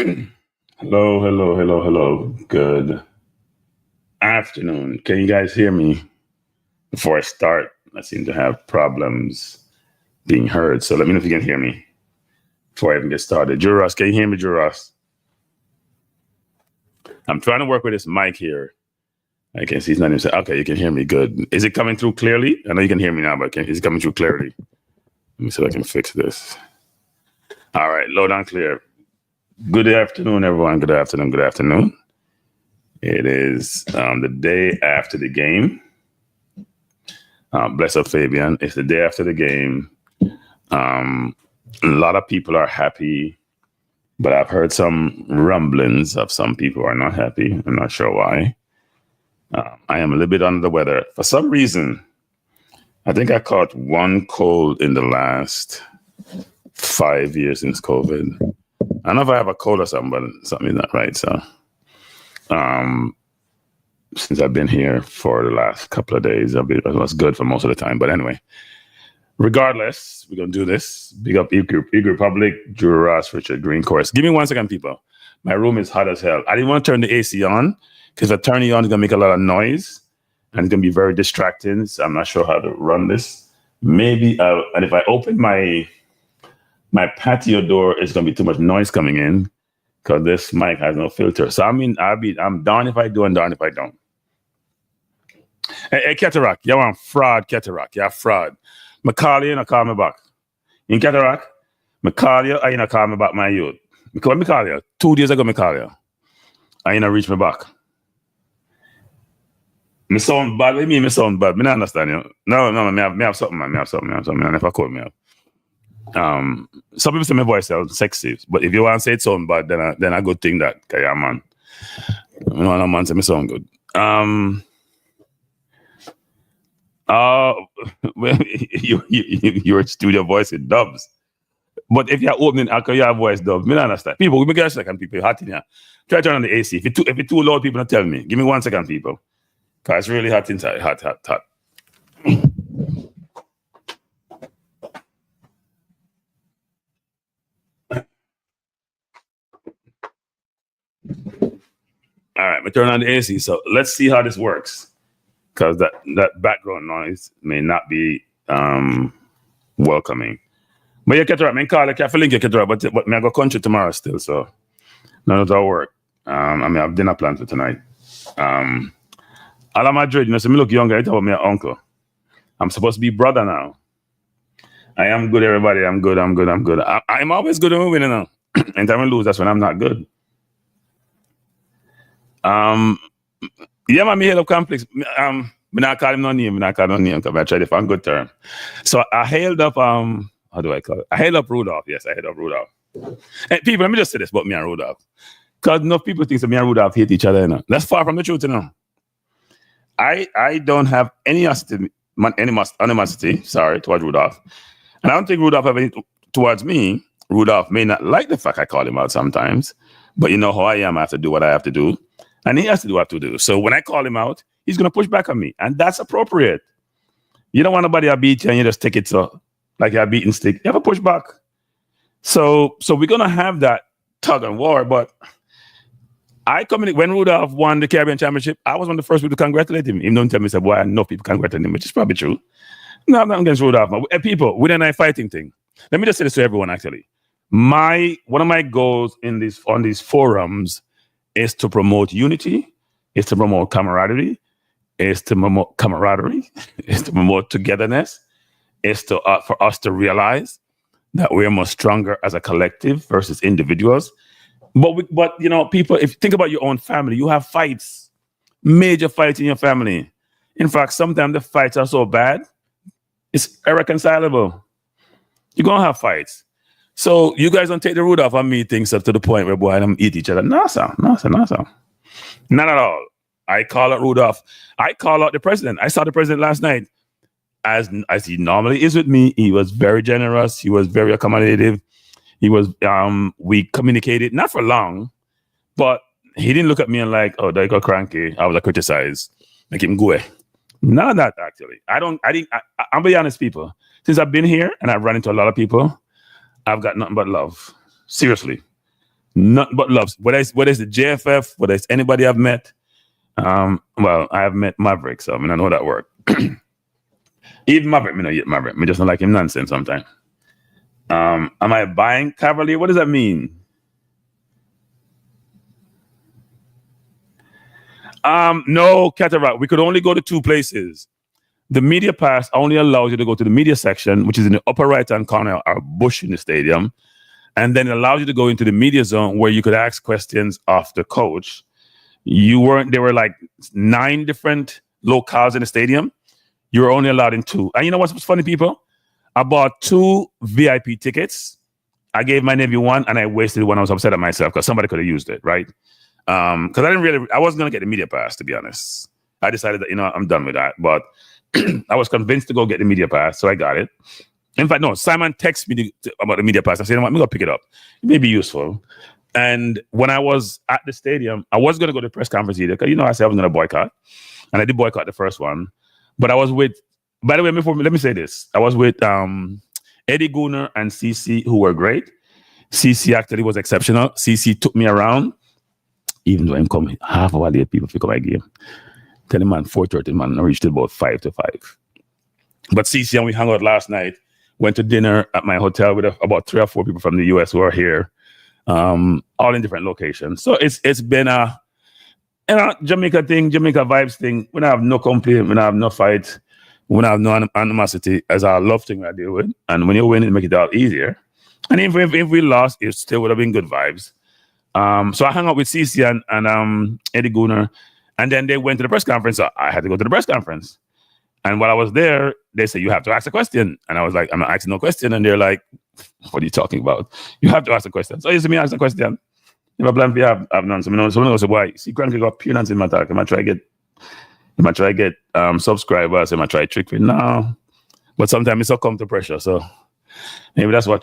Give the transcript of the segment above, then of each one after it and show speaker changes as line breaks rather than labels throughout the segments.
Hello, hello, hello, hello. Good afternoon. Can you guys hear me before I start? I seem to have problems being heard. So let me know if you can hear me before I even get started. Juros, can you hear me, Juros? I'm trying to work with this mic here. I can see it's not even saying, okay, you can hear me. Good. Is it coming through clearly? I know you can hear me now, but is it coming through clearly? Let me see if I can fix this. All right, loud and clear. Good afternoon, everyone. Good afternoon. Good afternoon. It is the day after the game. Bless up, Fabian. It's the day after the game. A lot of people are happy, but I've heard some rumblings of some people who are not happy. I'm not sure why. I am a little bit under the weather. For some reason, I think I caught one cold in the last 5 years since COVID. I don't know if I have a cold or something, but something is not right. So, since I've been here for the last couple of days, it was good for most of the time. But anyway, regardless, we're going to do this. Big up E-Group Republic, Drew Ross, Richard Green Course. Give me 1 second, people. My room is hot as hell. I didn't want to turn the AC on because if I turn it on, it's going to make a lot of noise and it's going to be very distracting. So I'm not sure how to run this. Maybe, and if I open my patio door, it's going to be too much noise coming in because this mic has no filter. So I'm darn if I do and darn if I don't. Hey, Cataract, you want fraud, Cataract. You're fraud. McCall you not call me back. In Cataract, McCall you, you not call me back, my youth. Because me call you. 2 days ago, me call you. You not reach me back. Me sound bad. What do you mean me sound bad? Me not understand you. No, me have something, man. Me have something. And if I call me up. Some people say my voice sounds sexy, but if you want to say it sound bad, then I good thing that, okay, yeah, man. You know, a man say me sound good. Well, your studio voice in dubs. But if you're opening, your voice dubs, me not understand. People, give me a second, people. Hot in here. Try to turn on the AC. If it's too loud, people don't tell me. Give me 1 second, people. Because it's really hot inside. Hot. All right, we turn on the AC. So let's see how this works. Because that background noise may not be welcoming. But you Cataract, I call you, I feel like you Cataract, but I go country tomorrow still, so none of that work. I have dinner planned for tonight. All of Madrid, so me look younger, I talk about me uncle. I'm supposed to be brother now. I am good, everybody. I'm good. I'm always good when we win, you know. And time I lose, that's when I'm not good. Yeah, man, me head up complex. Me not call him no name, because I tried to find good term. So I hailed up, how do I call it? I hailed up Rudolph. Yes, I hailed up Rudolph. And people, let me just say this about me and Rudolph. Because enough people think that me and Rudolph hate each other, you know. That's far from the truth, you know. I don't have any animosity, towards Rudolph. And I don't think Rudolph have any towards me. Rudolph may not like the fact I call him out sometimes, but you know how I am. I have to do what I have to do. And he has to do what I have to do. So when I call him out, he's going to push back on me. And that's appropriate. You don't want nobody to beat you and you just take it so, like you're a beating stick. You have to push back. So we're going to have that tug and war. But when Rudolph won the Caribbean Championship, I was one of the first people to congratulate him. Even though he tell me, boy, I know people congratulate him, which is probably true. No, I'm not against Rudolph. People, with a night fighting thing. Let me just say this to everyone, actually. One of my goals on these forums is to promote unity, is to promote camaraderie, is to promote togetherness, is to for us to realize that we're much stronger as a collective versus individuals. But you know, people, if you think about your own family, you have fights, major fights in your family. In fact, sometimes the fights are so bad, it's irreconcilable. You're gonna have fights. So you guys don't take the root off on me things up to the point where boy I don't eat each other. No, sir. Not at all. I call out Rudolph. I call out the president. I saw the president last night. As he normally is with me, he was very generous. He was very accommodative. He was we communicated, not for long, but he didn't look at me and like, oh, there you go, cranky. I was criticized. Make him go away. None of that, actually. I'm be honest, people. Since I've been here and I've run into a lot of people, I've got nothing but love. Seriously. Nothing but loves. Whether it's the JFF, whether it's anybody I've met. Well, I have met Maverick, so I mean I know how that work. Even Maverick, me not yet Maverick. Me just don't like him nonsense sometimes. Am I buying Cavalier? What does that mean? No, Cataract. We could only go to two places. The media pass only allows you to go to the media section, which is in the upper right-hand corner, our bush in the stadium. And then it allows you to go into the media zone where you could ask questions of the coach. There were like 9 different locales in the stadium. You were only allowed in 2. And you know what's funny, people? I bought 2 VIP tickets. I gave my nephew 1 and I wasted one. I was upset at myself because somebody could have used it, right? Because I wasn't going to get the media pass, to be honest. I decided that, I'm done with that. But I was convinced to go get the media pass, so I got it. In fact, no, Simon texted me about the media pass. I said, I'm going to pick it up. It may be useful. And when I was at the stadium, I was going to go to the press conference either, because, I said I was going to boycott. And I did boycott the first one. But I was with, by the way, let me say this. I was with Eddie Gooner and CC, who were great. CC actually was exceptional. CC took me around, even though I'm coming half of the people to come my game. Tell him, man, 4:30, man, I reached about 5 to 5. But CC and we hung out last night, went to dinner at my hotel with about 3 or 4 people from the US who are here, all in different locations. So it's been a Jamaica thing, Jamaica vibes thing. We don't have no complaint, we don't have no fight, we don't have no animosity, as our love thing I deal with. And when you win, it make it all easier. And if we lost, it still would have been good vibes. So I hung out with CC and Eddie Gooner, and then they went to the press conference. So I had to go to the press conference. And while I was there, they said, you have to ask a question. And I was like, I'm not asking no question. And they're like, what are you talking about? You have to ask a question. So you see me ask a question. If I plan to have none, someone else say, why? See, Cranky got pure nonsense in my talk. Am I try to get subscribers? Am I try to trick me? No. But sometimes it's succumb to pressure. So maybe that's what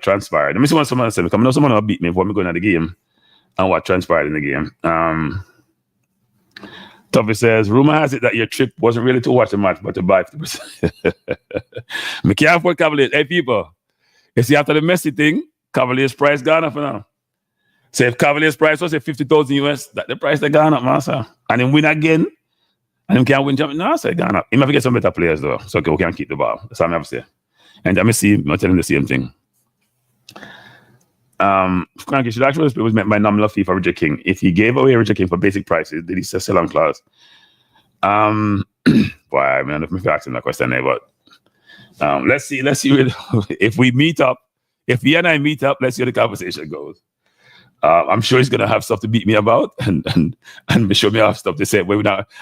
transpired. Let me see what someone said. Because I know someone will beat me before me going to the game and what transpired in the game. Tuffy says, rumor has it that your trip wasn't really to watch the match, but to buy 50%. I can't afford Cavaliers. Hey, people, you see, after the Messi thing, Cavaliers price gone up now. So if Cavaliers price was 50,000 US, that the price they gone up, man, sir. And then win again, and then can't win champion. No, sir, gone up. He might get some better players, though. So okay, we can't keep the ball. That's what I'm have to say. And I'm telling the same thing. Cranky should actually was meant by nominal fee for Richard King. If he gave away Richard King for basic prices, did he sell on clause? Boy, I mean, I don't know if I'm asking that question there, but let's see if we meet up. If he and I meet up, let's see how the conversation goes. I'm sure he's gonna have stuff to beat me about, and show me I have stuff to say.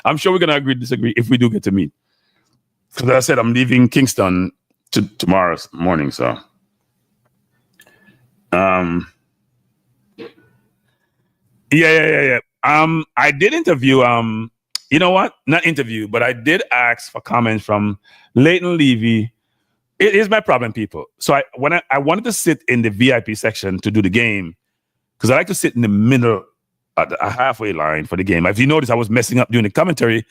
I'm sure we're gonna agree to disagree if we do get to meet. Because as I said, I'm leaving Kingston tomorrow morning, so. Yeah. I did interview, you know what? Not interview, but I did ask for comments from Leighton Levy. It is my problem, people. So I wanted to sit in the VIP section to do the game, because I like to sit in the middle at a halfway line for the game. If you notice, I was messing up doing the commentary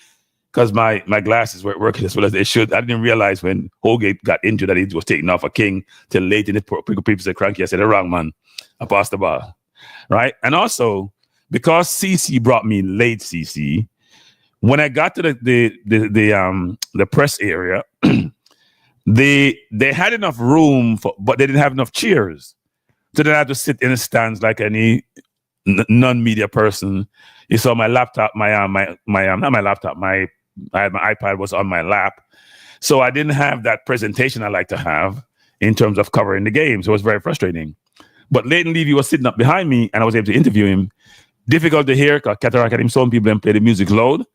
because my glasses weren't working as well as they should. I didn't realize when Holgate got injured that he was taking off a King till late in the people said, Cranky, I said, the wrong man. I passed the ball. Right? And also, because CC brought me late, CC, when I got to the press area, they had enough room, but they didn't have enough chairs. So then I had to sit in the stands like any non-media person. You saw my laptop, not my laptop, I had my iPad was on my lap. So I didn't have that presentation I like to have in terms of covering the game. So it was very frustrating. But Leighton Levy was sitting up behind me and I was able to interview him. Difficult to hear because Cataract had him some people and play the music loud.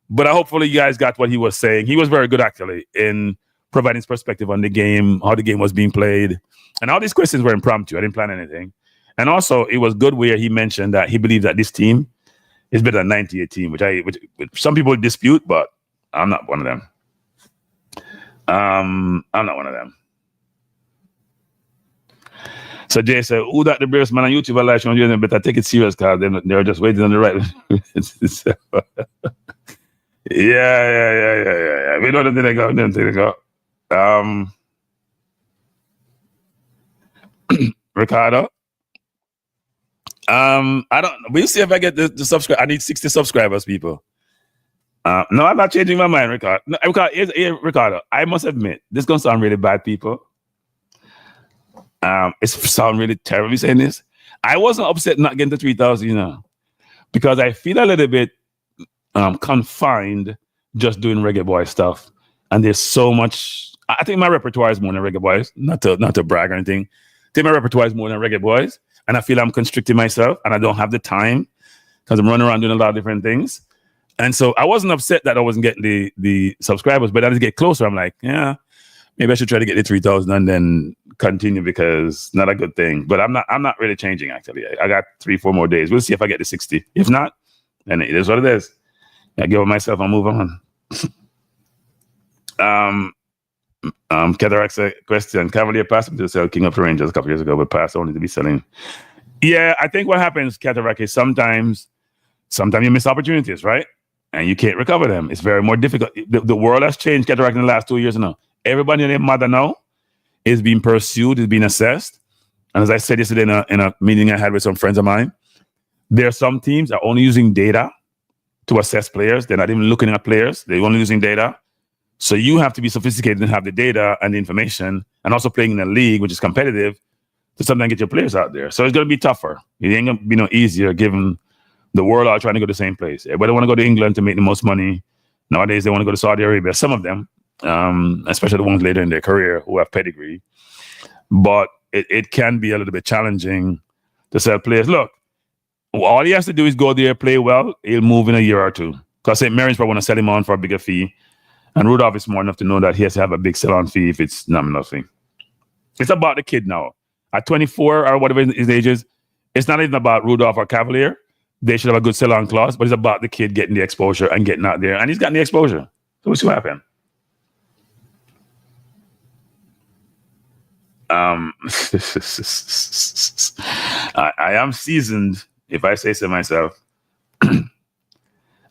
But hopefully you guys got what he was saying. He was very good actually in providing his perspective on the game, how the game was being played. And all these questions were impromptu. I didn't plan anything. And also it was good where he mentioned that he believed that this team is better than 98 team, which some people dispute, but I'm not one of them. I'm not one of them. So Jay said, who that the bravest man on YouTube live show? You better take it serious because they're just waiting on the right. Yeah. We know them till they go. Ricardo. I don't. We'll see if I get the subscribe. I need 60 subscribers, people. No, I'm not changing my mind, Ricardo. No, Ricardo, I must admit, this is gonna sound really bad, people. It sounds really terrible saying this. I wasn't upset not getting to 3,000, because I feel a little bit confined just doing Reggae Boy stuff. And there's so much. I think my repertoire is more than Reggae Boys. Not to brag or anything. I think my repertoire is more than Reggae Boys, and I feel I'm constricting myself, and I don't have the time because I'm running around doing a lot of different things. And so I wasn't upset that I wasn't getting the subscribers, but as I get closer, I'm like, yeah, maybe I should try to get the 3,000 and then continue, because not a good thing. But I'm not really changing, actually. I got 3-4 more days. We'll see if I get to 60. If not, then it is what it is. I give up myself and move on. Cataract's question. Cavalier passed to sell King of the Rangers a couple years ago, but passed only to be selling. Yeah, I think what happens, Cataract, is sometimes you miss opportunities, right? And you can't recover them. It's very more difficult. The world has changed, Cataract, in the last 2 years now. Everybody and their mother now is being pursued, is being assessed. And as I said yesterday in a meeting I had with some friends of mine, there are some teams that are only using data to assess players. They're not even looking at players. They're only using data. So you have to be sophisticated and have the data and the information, and also playing in a league which is competitive, to sometimes get your players out there. So it's going to be tougher. It ain't going to be no easier, given the world are trying to go to the same place. Everybody want to go to England to make the most money. Nowadays, they want to go to Saudi Arabia. Some of them, especially the ones later in their career who have pedigree. But it can be a little bit challenging to sell players. Look, all he has to do is go there, play well. He'll move in a year or two. Because St. Mary's probably want to sell him on for a bigger fee. And Rudolph is smart enough to know that he has to have a big sell-on fee if it's nominal fee. It's about the kid now. At 24 or whatever his age is, it's not even about Rudolph or Cavalier. They should have a good sell-on clause, but it's about the kid getting the exposure and getting out there. And he's gotten the exposure. So we'll see what happens. I am seasoned, if I say so myself. I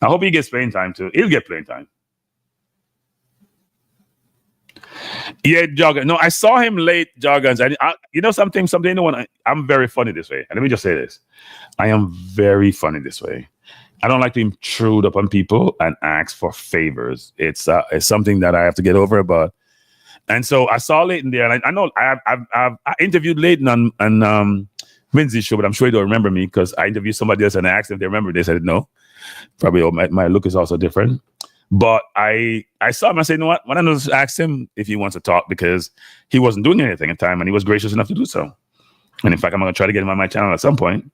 hope he gets playing time too. He'll get playing time. Yeah, Joggins. No, I saw him late, Joggins. You know something? I'm very funny this way. And let me just say this. I am very funny this way. I don't like to intrude upon people and ask for favors. It's something that I have to get over about. And so I saw Leighton there, and I know I interviewed Leighton on Lindsay's show, but I'm sure you don't remember me, because I interviewed somebody else and I asked them if they remember. They said no. Probably my look is also different. But I saw him. I said, you know what? Why don't I just ask him if he wants to talk, because he wasn't doing anything at the time, and he was gracious enough to do so. And in fact, I'm going to try to get him on my channel at some point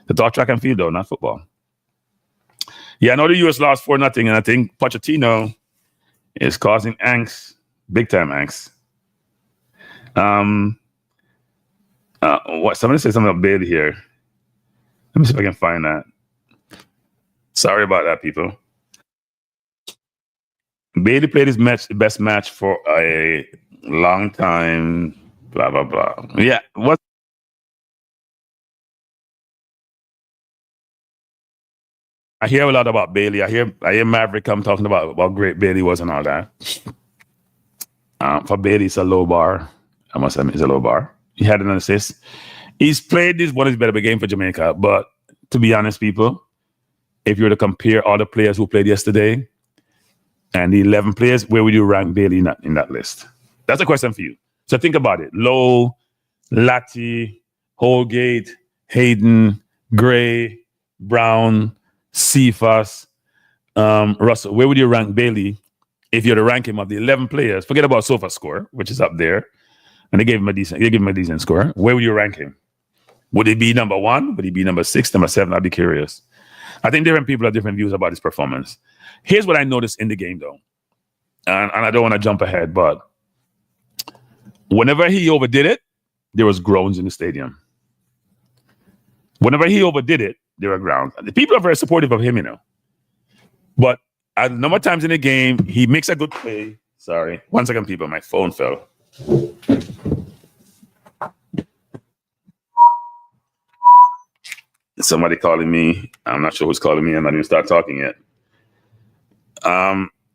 to talk track and field, though, not football. Yeah, I know the U.S. lost 4-0, and I think Pochettino is causing angst, big time angst. What? Somebody said something about Bailey here. Let me see if I can find that. Sorry about that, people. Bailey played his best match for a long time. Blah blah blah. Yeah, what? I hear a lot about Bailey. I hear Maverick come talking about how great Bailey was and all that. For Bailey, it's a low bar. I must admit, it's a low bar. He had an assist. He's played this one of his better game for Jamaica. But to be honest, people, if you were to compare all the players who played yesterday and the 11 players, where would you rank Bailey in that list? That's a question for you. So think about it. Lowe, Latti, Holgate, Hayden, Gray, Brown, Cephas, Russell. Where would you rank Bailey if you're to rank him of the 11 players? Forget about Sofa's score, which is up there. And they gave him a decent score. Where would you rank him? Would he be number 1? Would he be number 6, number 7? I'd be curious. I think different people have different views about his performance. Here's what I noticed in the game, though. And I don't want to jump ahead, but whenever he overdid it, there was groans in the stadium. Whenever he overdid it, there were groans. The people are very supportive of him, But a number of times in the game, he makes a good play. Sorry. 1 second, people. My phone fell. Somebody calling me. I'm not sure who's calling me. I'm not even start talking yet.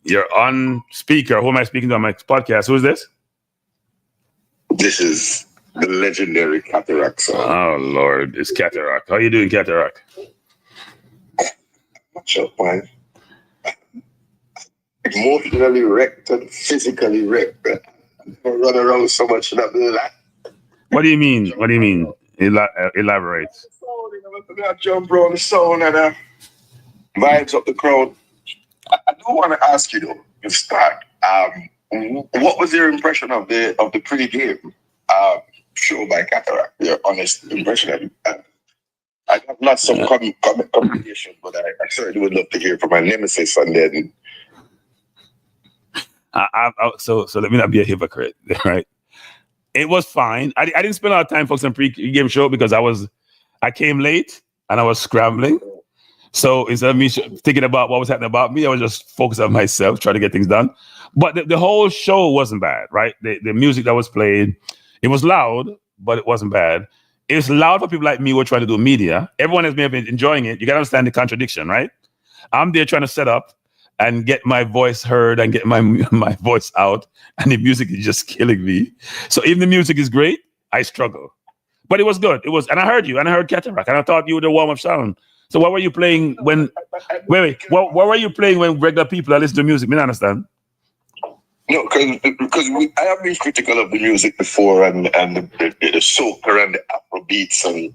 You're on speaker. Who am I speaking to on my podcast? Who is this?
This is the legendary Cataract song.
Oh Lord, it's Cataract. How you doing, Cataract?
What's up, man? Emotionally wrecked and physically wrecked. I run around so much that like.
What do you mean? What do you mean? Elaborate.
I jump around the sound and vibes up the crowd. I do want to ask you though, to start. What was your impression of the pre-game show by Cataract? Your honest impression of it? I have lots of communication, but I certainly would love to hear from my nemesis and then.
So let me not be a hypocrite, right? It was fine. I didn't spend a lot of time focusing on pre-game show because I came late and I was scrambling. So instead of me thinking about what was happening about me, I was just focused on myself, trying to get things done. But the whole show wasn't bad, right? The music that was played, it was loud, but it wasn't bad. It was loud for people like me who are trying to do media. Everyone has been enjoying it. You got to understand the contradiction, right? I'm there trying to set up and get my voice heard and get my voice out, and the music is just killing me. So even the music is great, I struggle. But it was good. It was, and I heard you, and I heard Cataract, and I thought you were the warm-up sound. So what were you playing when? Wait. What were you playing when regular people are listening to music? Me not understand.
No, because I have been critical of the music before, and the soca and the Afro beats, and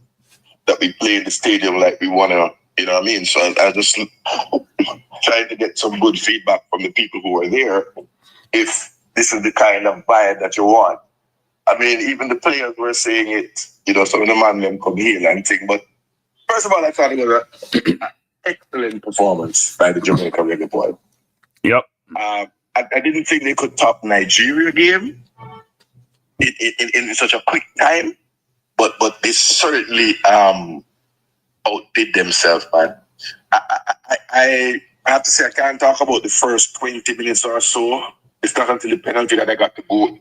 that we play in the stadium like we wanna, you know what I mean? So I just trying to get some good feedback from the people who are there. If this is the kind of vibe that you want, I mean, even the players were saying it. You know, some of the man them come here and think, but. First of all, I thought it was an excellent performance by the Jamaica Reggae Boy.
Yep.
I didn't think they could top Nigeria game in such a quick time, but they certainly outdid themselves, man. I have to say I can't talk about the first 20 minutes or so. It's not until the penalty that I got to go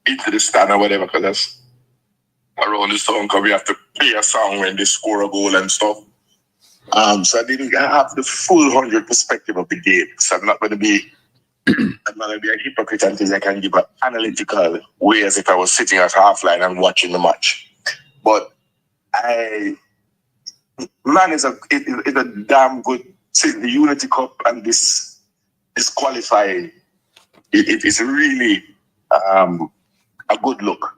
into the stand or whatever, because that's around the song, because we have to play a song when they score a goal and stuff. So I didn't have the full 100 perspective of the game. So I'm not going to be a hypocrite until I can give an analytical way as if I was sitting at half line and watching the match. But it's a damn good thing. The Unity Cup and this qualifying, it is really a good look.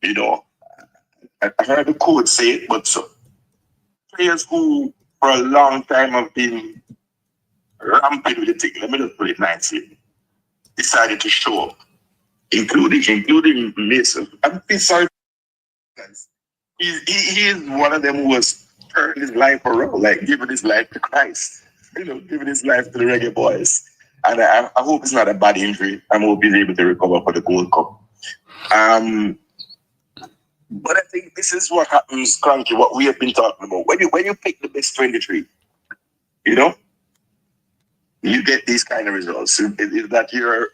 You know, I heard the coach say it, but so players who for a long time have been ramping with the thing, let me just put it nicely, decided to show up, including Mason. I'm sorry, he is one of them who has turned his life around, like giving his life to Christ, you know, giving his life to the Reggae Boys. And I hope it's not a bad injury. I hope he's able to recover for the Gold Cup. But I think this is what happens, Cranky, what we have been talking about. When you pick the best 23, you know, you get these kind of results. Is that your?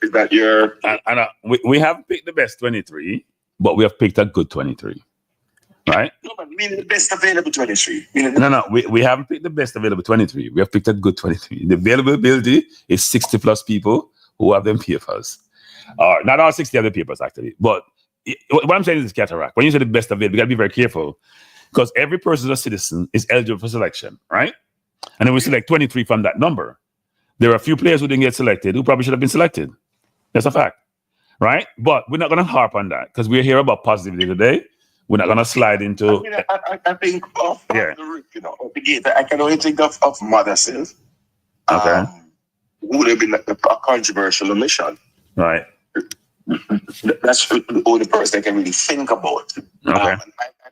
We have picked the best 23, but we have picked a good 23, right?
No, but meaning the best available 23.
No, we haven't picked the best available 23. We have picked a good 23. The availability is 60 plus people who have them papers. Not all 60 have the papers actually, but. What I'm saying is Cataract. When you say the best of it, we got to be very careful because every person as a citizen is eligible for selection, right? And then we select 23 from that number. There are a few players who didn't get selected who probably should have been selected. That's a fact, right? But we're not going to harp on that because we're here about positivity today. We're not going to slide into.
I think of the roof, you know, of the gate. I can only think of Mother Sills.
Okay.
Who would have been a controversial omission.
Right.
That's the only person I can really think about.
Okay.
I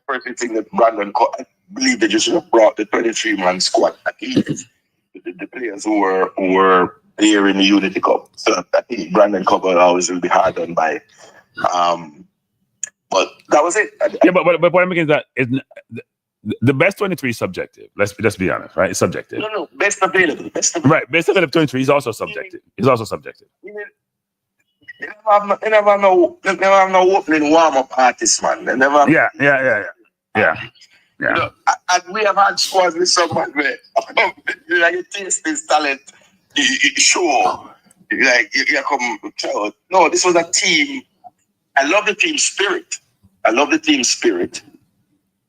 personally think that I believe they just should have brought the 23-man squad at least. The players who were there in the Unity Cup. So I think Brandon Cobble always will be hard on by. But that was it.
But what I'm making is that the best 23 is subjective. Let's be honest, right? It's subjective.
No, best available.
Right, best available 23 is also subjective. It's also subjective.
They never have no opening warm-up artists, man. They never have,
Yeah.
You know, and we have had squads with someone where you taste this talent, you show, like you come. No, this was a team. I love the team spirit. I love the team spirit.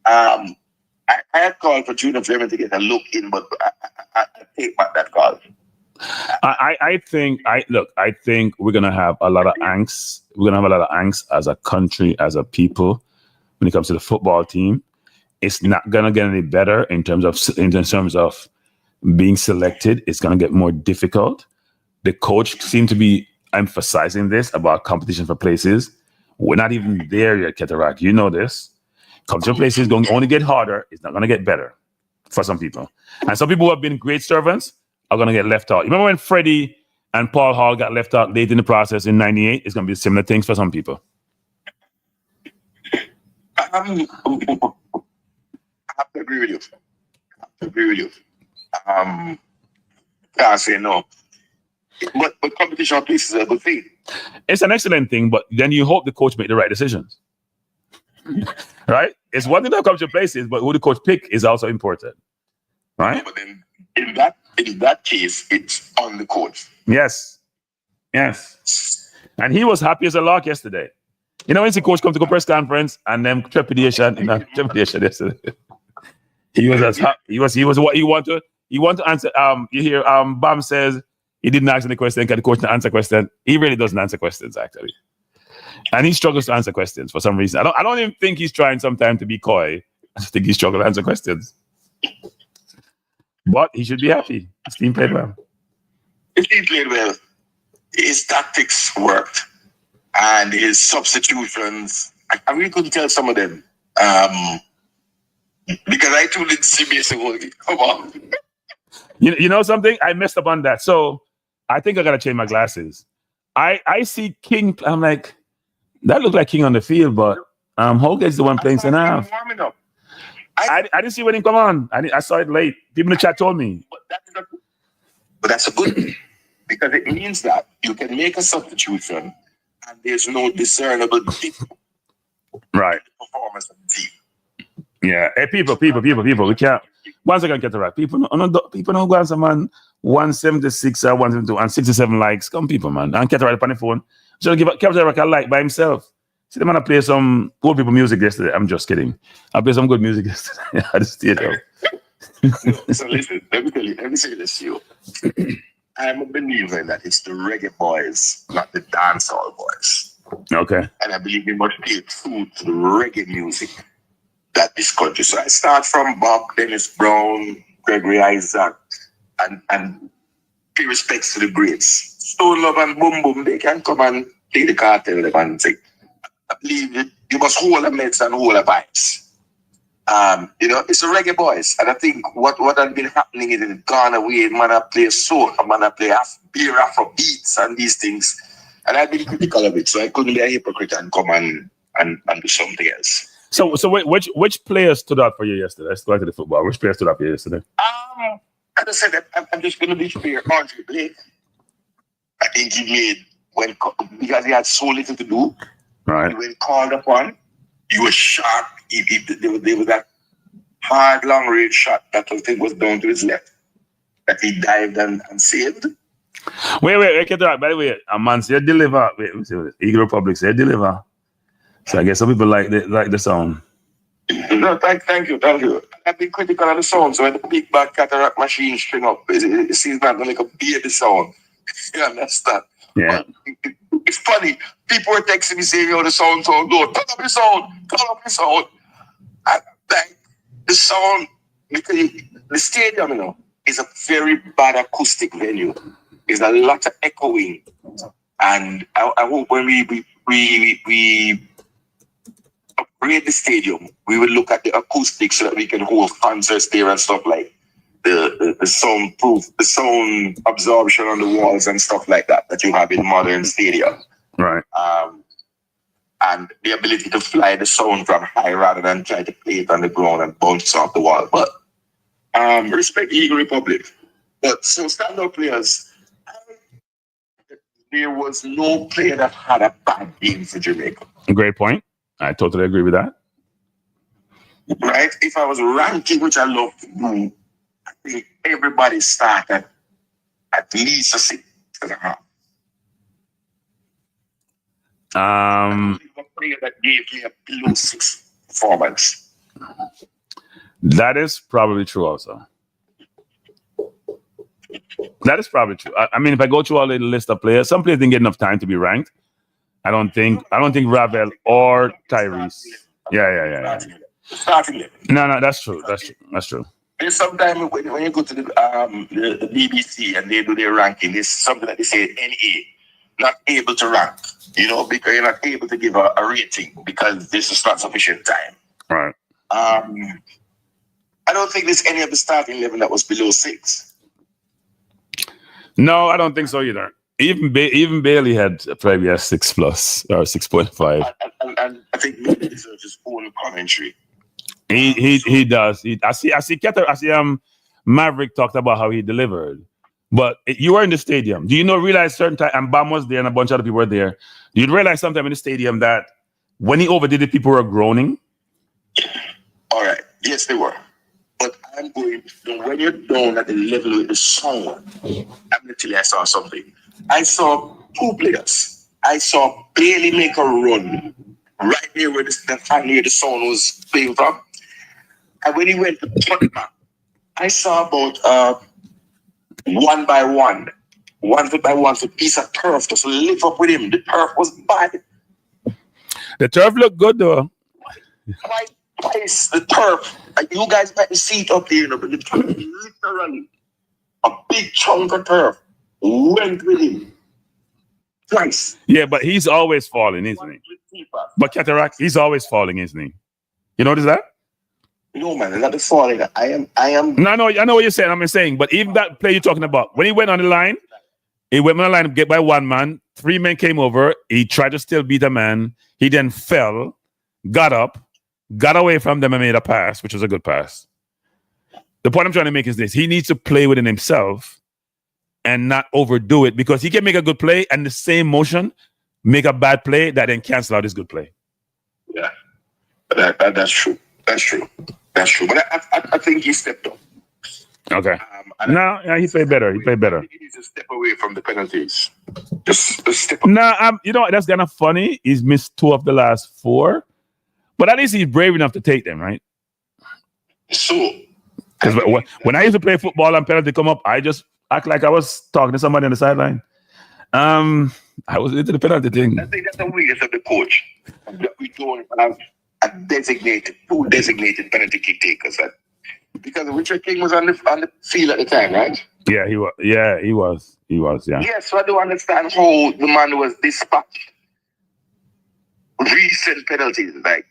I had called for Junior Fleming to get a look in, but I take back that call.
I think we're gonna have a lot of angst. We're gonna have a lot of angst as a country, as a people, when it comes to the football team. It's not gonna get any better in terms of being selected. It's gonna get more difficult. The coach seemed to be emphasizing this about competition for places. We're not even there yet, Cataract. You know this. Competition for places is going to only get harder. It's not going to get better for some people. And some people who have been great servants are going to get left out. You remember when Freddie and Paul Hall got left out late in the process in '98? It's going to be similar things for some people.
I have to agree with you. Can't say no. But competition of places is a good thing.
It's an excellent thing, but then you hope the coach make the right decisions. Right? It's one thing that comes to places, but who the coach pick is also important. Right?
But then in that case, it's on the coach.
Yes. And he was happy as a lark yesterday. You know, when the coach come to go press conference and then trepidation yesterday. He was as happy. He was what he wanted. He want to answer. You hear Bam says he didn't answer the question. Can the coach not answer question? He really doesn't answer questions actually, and he struggles to answer questions for some reason. I don't even think he's trying sometimes to be coy. I just think he struggles to answer questions. But he should be happy. His team played well.
His team played well. His tactics worked, and his substitutions. I really couldn't tell some of them because I too didn't see me. So come on.
You know something? I messed up on that. So I think I gotta change my glasses. I see King. I'm like, that looked like King on the field, but Hogan's the one playing center half. I didn't see when he come on. I saw it late. People in the chat told me.
But that's a good thing because it means that you can make a substitution and there's no discernible dip
right
performance of the team.
Yeah. Hey, people. We can't. Once again, get the right. People don't go answer, man. 176 or 172 and 67 likes. Come, people, man. And get the right on the phone. Should give Captain Rock a like by himself. See the man play some old people music yesterday. I'm just kidding. I played some good music yesterday at the stadium.
So listen, let me say this to you. I'm a believer that it's the reggae boys, not the dancehall boys.
Okay.
And I believe we must stay true to the reggae music that this country. So I start from Bob, Dennis Brown, Gregory Isaac, and pay respects to the greats. Stone Love and Boom Boom, they can come and play the cartel and say, I believe that you must hold the meds and hold the vibes. It's the reggae boys. And I think what has been happening is it gone away. Man, I play soul, man, I play Afro beats and these things. And I've been critical of it, so I couldn't be a hypocrite and come and do something else.
So which players stood out for you yesterday? Let's go back to the football. Which players stood out for you yesterday?
As I said, I'm just going to be fair. Andre Blake, I think he made because he had so little to do.
Right.
When called upon, he was sharp. There was that hard long range shot that I think was down to his left that he dived and saved.
Wait, get that. By the way, a man said deliver. Wait, let me see what it is. Eagle Republic said deliver. So I guess some people like the sound.
No, thank you. I've been critical of the sound. So when the big bad cataract machine string up, it seems like a baby sound. You understand?
Yeah.
But it's funny. People were texting me saying, the sound so good. Turn up the sound. And like the sound, because the stadium, is a very bad acoustic venue. There's a lot of echoing. And I hope when we upgrade the stadium, we will look at the acoustics so that we can hold concerts there and stuff like the soundproof, the sound absorption on the walls and stuff like that you have in modern stadium.
Right.
And the ability to fly the sound from high rather than try to play it on the ground and bounce off the wall. But respect Eagle Republic. But so standout players, there was no player that had a bad game for Jamaica.
Great point. I totally agree with that.
Right? If I was ranking, which I love to do, I think everybody started at least a 6.5. player that gave me a below 6 performance.
That is probably true also. That is probably true. I mean, if I go through all the list of players, some players didn't get enough time to be ranked. I don't think Ravel or Tyrese. Yeah.
Starting it.
No, that's true. That's true.
There's sometimes when you go to the BBC and they do their ranking, there's something that they say NA, not able to rank, because you're not able to give a rating because this is not sufficient time.
Right.
I don't think there's any of the starting 11 that was below 6.
No, I don't think so either. Even Bailey had probably a 6+ or 6.5.
And I think maybe deserves his own commentary.
He does. I see Maverick talked about how he delivered. But you were in the stadium. Do you realize certain time, and Bam was there and a bunch of other people were there. You'd realize sometime in the stadium that when he overdid it, people were groaning?
All right. Yes, they were. But I'm going, when you're down at the level of the sound, I'm going to tell you I saw something. I saw 2 players. I saw Bailey make a run right near where the sound was playing from. And when he went to put back, I saw about 1 by 1, 1 foot by 1 foot piece of turf just lift up with him. The turf was bad.
The turf looked good though.
Twice the turf. You guys might see it up there, but the turf literally, a big chunk of turf went with him. Twice.
Yeah, but he's always falling, isn't he? But Cataract, he's always falling, isn't he? You notice that?
No, man, not the falling. I am.
No, I know what you're saying. I'm saying, but even that play you're talking about, when he went on the line, get by 1 man, 3 men came over. He tried to still beat a man. He then fell, got up, got away from them and made a pass, which was a good pass. The point I'm trying to make is this. He needs to play within himself and not overdo it, because he can make a good play and the same motion make a bad play that then cancel out his good play.
Yeah, that's true. That's true. But I think he stepped up.
Okay. He played better. He
needs to step away from the penalties. Just step up.
That's kind of funny. He's missed 2 of the last 4, but at least he's brave enough to take them, right?
So,
because when I used to play football and penalty come up, I just act like I was talking to somebody on the sideline. I was into the penalty thing.
I think that's the weakness of the coach. We don't have two designated penalty kick takers. Because Richard King was on the field at the time, right?
Yeah, he was. Yeah, he was.
Yeah, so I don't understand how the man was dispatched. Recent penalties, like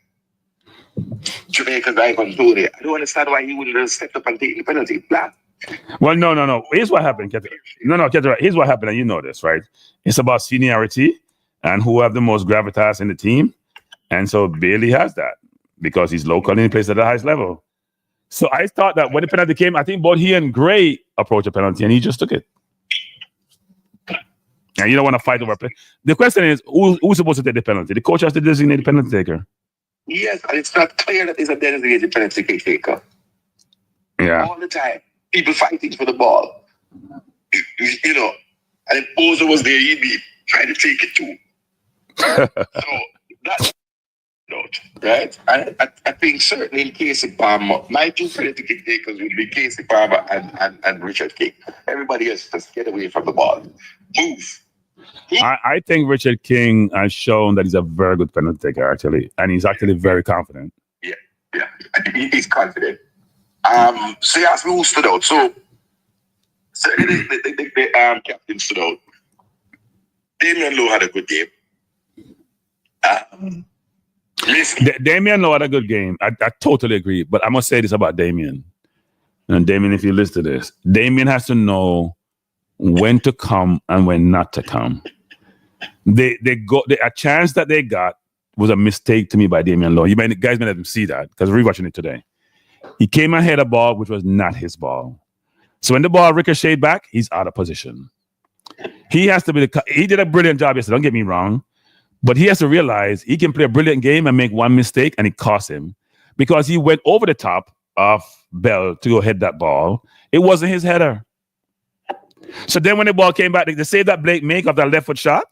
Jamaica's Ivan Tony. I don't understand why he wouldn't have stepped up and taken the penalty. Blah.
Well, no. Here's what happened, Ketra. Ketra, here's what happened, and you know this, right? It's about seniority and who have the most gravitas in the team. And so Bailey has that because he's local and he plays at the highest level. So I thought that when the penalty came, I think both he and Gray approached a penalty and he just took it. And you don't want to fight over it. The question is, who's supposed to take the penalty? The coach has to designate the penalty taker.
Yes, and it's not clear that there's a designated penalty taker.
Yeah.
All the time. People fighting for the ball. And if Bozo was there, he'd be trying to take it too. So that's right. I think certainly in Casey Palmer, my 2 penalty kick takers would be Casey Palmer and Richard King. Everybody else just get away from the ball. Move.
I think Richard King has shown that he's a very good penalty taker, actually, and he's actually very confident.
Yeah, he's confident. So you asked me who stood out. So the captain stood out. Damian Lowe had a good game.
Damian Lowe had a good game. I totally agree. But I must say this about Damian. And Damian, if you listen to this, Damian has to know when to come and when not to come. A chance that they got was a mistake to me by Damian Lowe. Guys may not see that because we're rewatching it today. He came ahead a ball which was not his ball. So when the ball ricocheted back, he's out of position. He has to be he did a brilliant job yesterday, don't get me wrong. But he has to realize he can play a brilliant game and make one mistake and it cost him because he went over the top of Bell to go head that ball. It wasn't his header. So then when the ball came back, the save that Blake make of that left foot shot,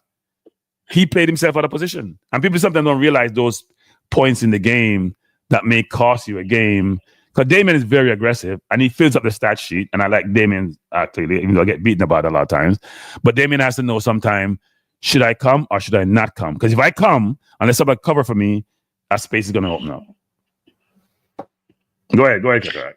he played himself out of position. And people sometimes don't realize those points in the game that may cost you a game. Because Damien is very aggressive and he fills up the stat sheet. And I like Damien, actually, even though I get beaten about it a lot of times. But Damien has to know sometime, should I come or should I not come? Because if I come, unless somebody cover for me, that space is going to open up. Go ahead, Kaka.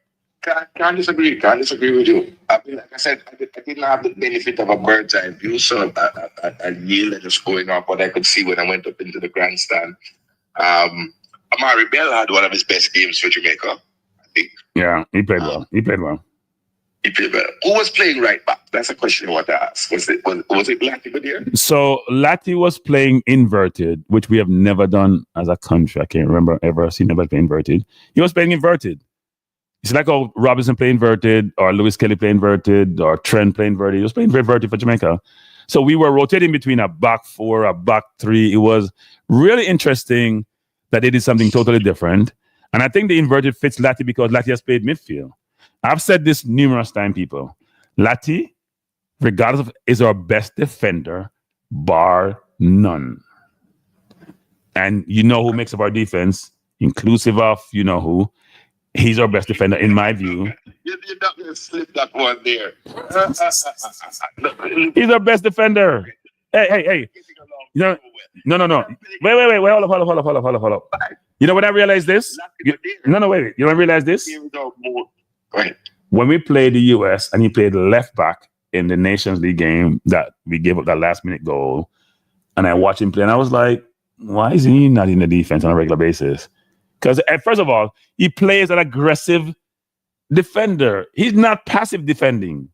Can't disagree with you. I mean, like I said, I didn't have the benefit of a bird's eye view, so I yielded just going up what I could see when I went up into the grandstand. Amari Bell had one of his best games for Jamaica, I think.
Yeah, he played well.
He played well. Who was playing right back? That's a question I want to ask. Was it Lati there?
So Lati was playing inverted, which we have never done as a country. I can't remember ever seen anybody play inverted. He was playing inverted. It's like how Robinson play inverted, or Lewis Kelly play inverted, or Trent play inverted. He was playing inverted for Jamaica. So we were rotating between a back four, a back three. It was really interesting that they did something totally different. And I think the inverted fits Lati because Lati has played midfield. I've said this numerous times, people. Lati, regardless of, is our best defender, bar none. And you know who makes up our defense, inclusive of you know who. He's our best defender, in my view.
You're not going to slip that one there.
He's our best defender. Hey. No. Wait. Hold up. You know when I realized this? Wait. You know when I realized this? When we played the US and he played left back in the Nations League game that we gave up that last minute goal, and I watched him play, and I was like, why is he not in the defense on a regular basis? Because first of all, he plays an aggressive defender. He's not passive defending.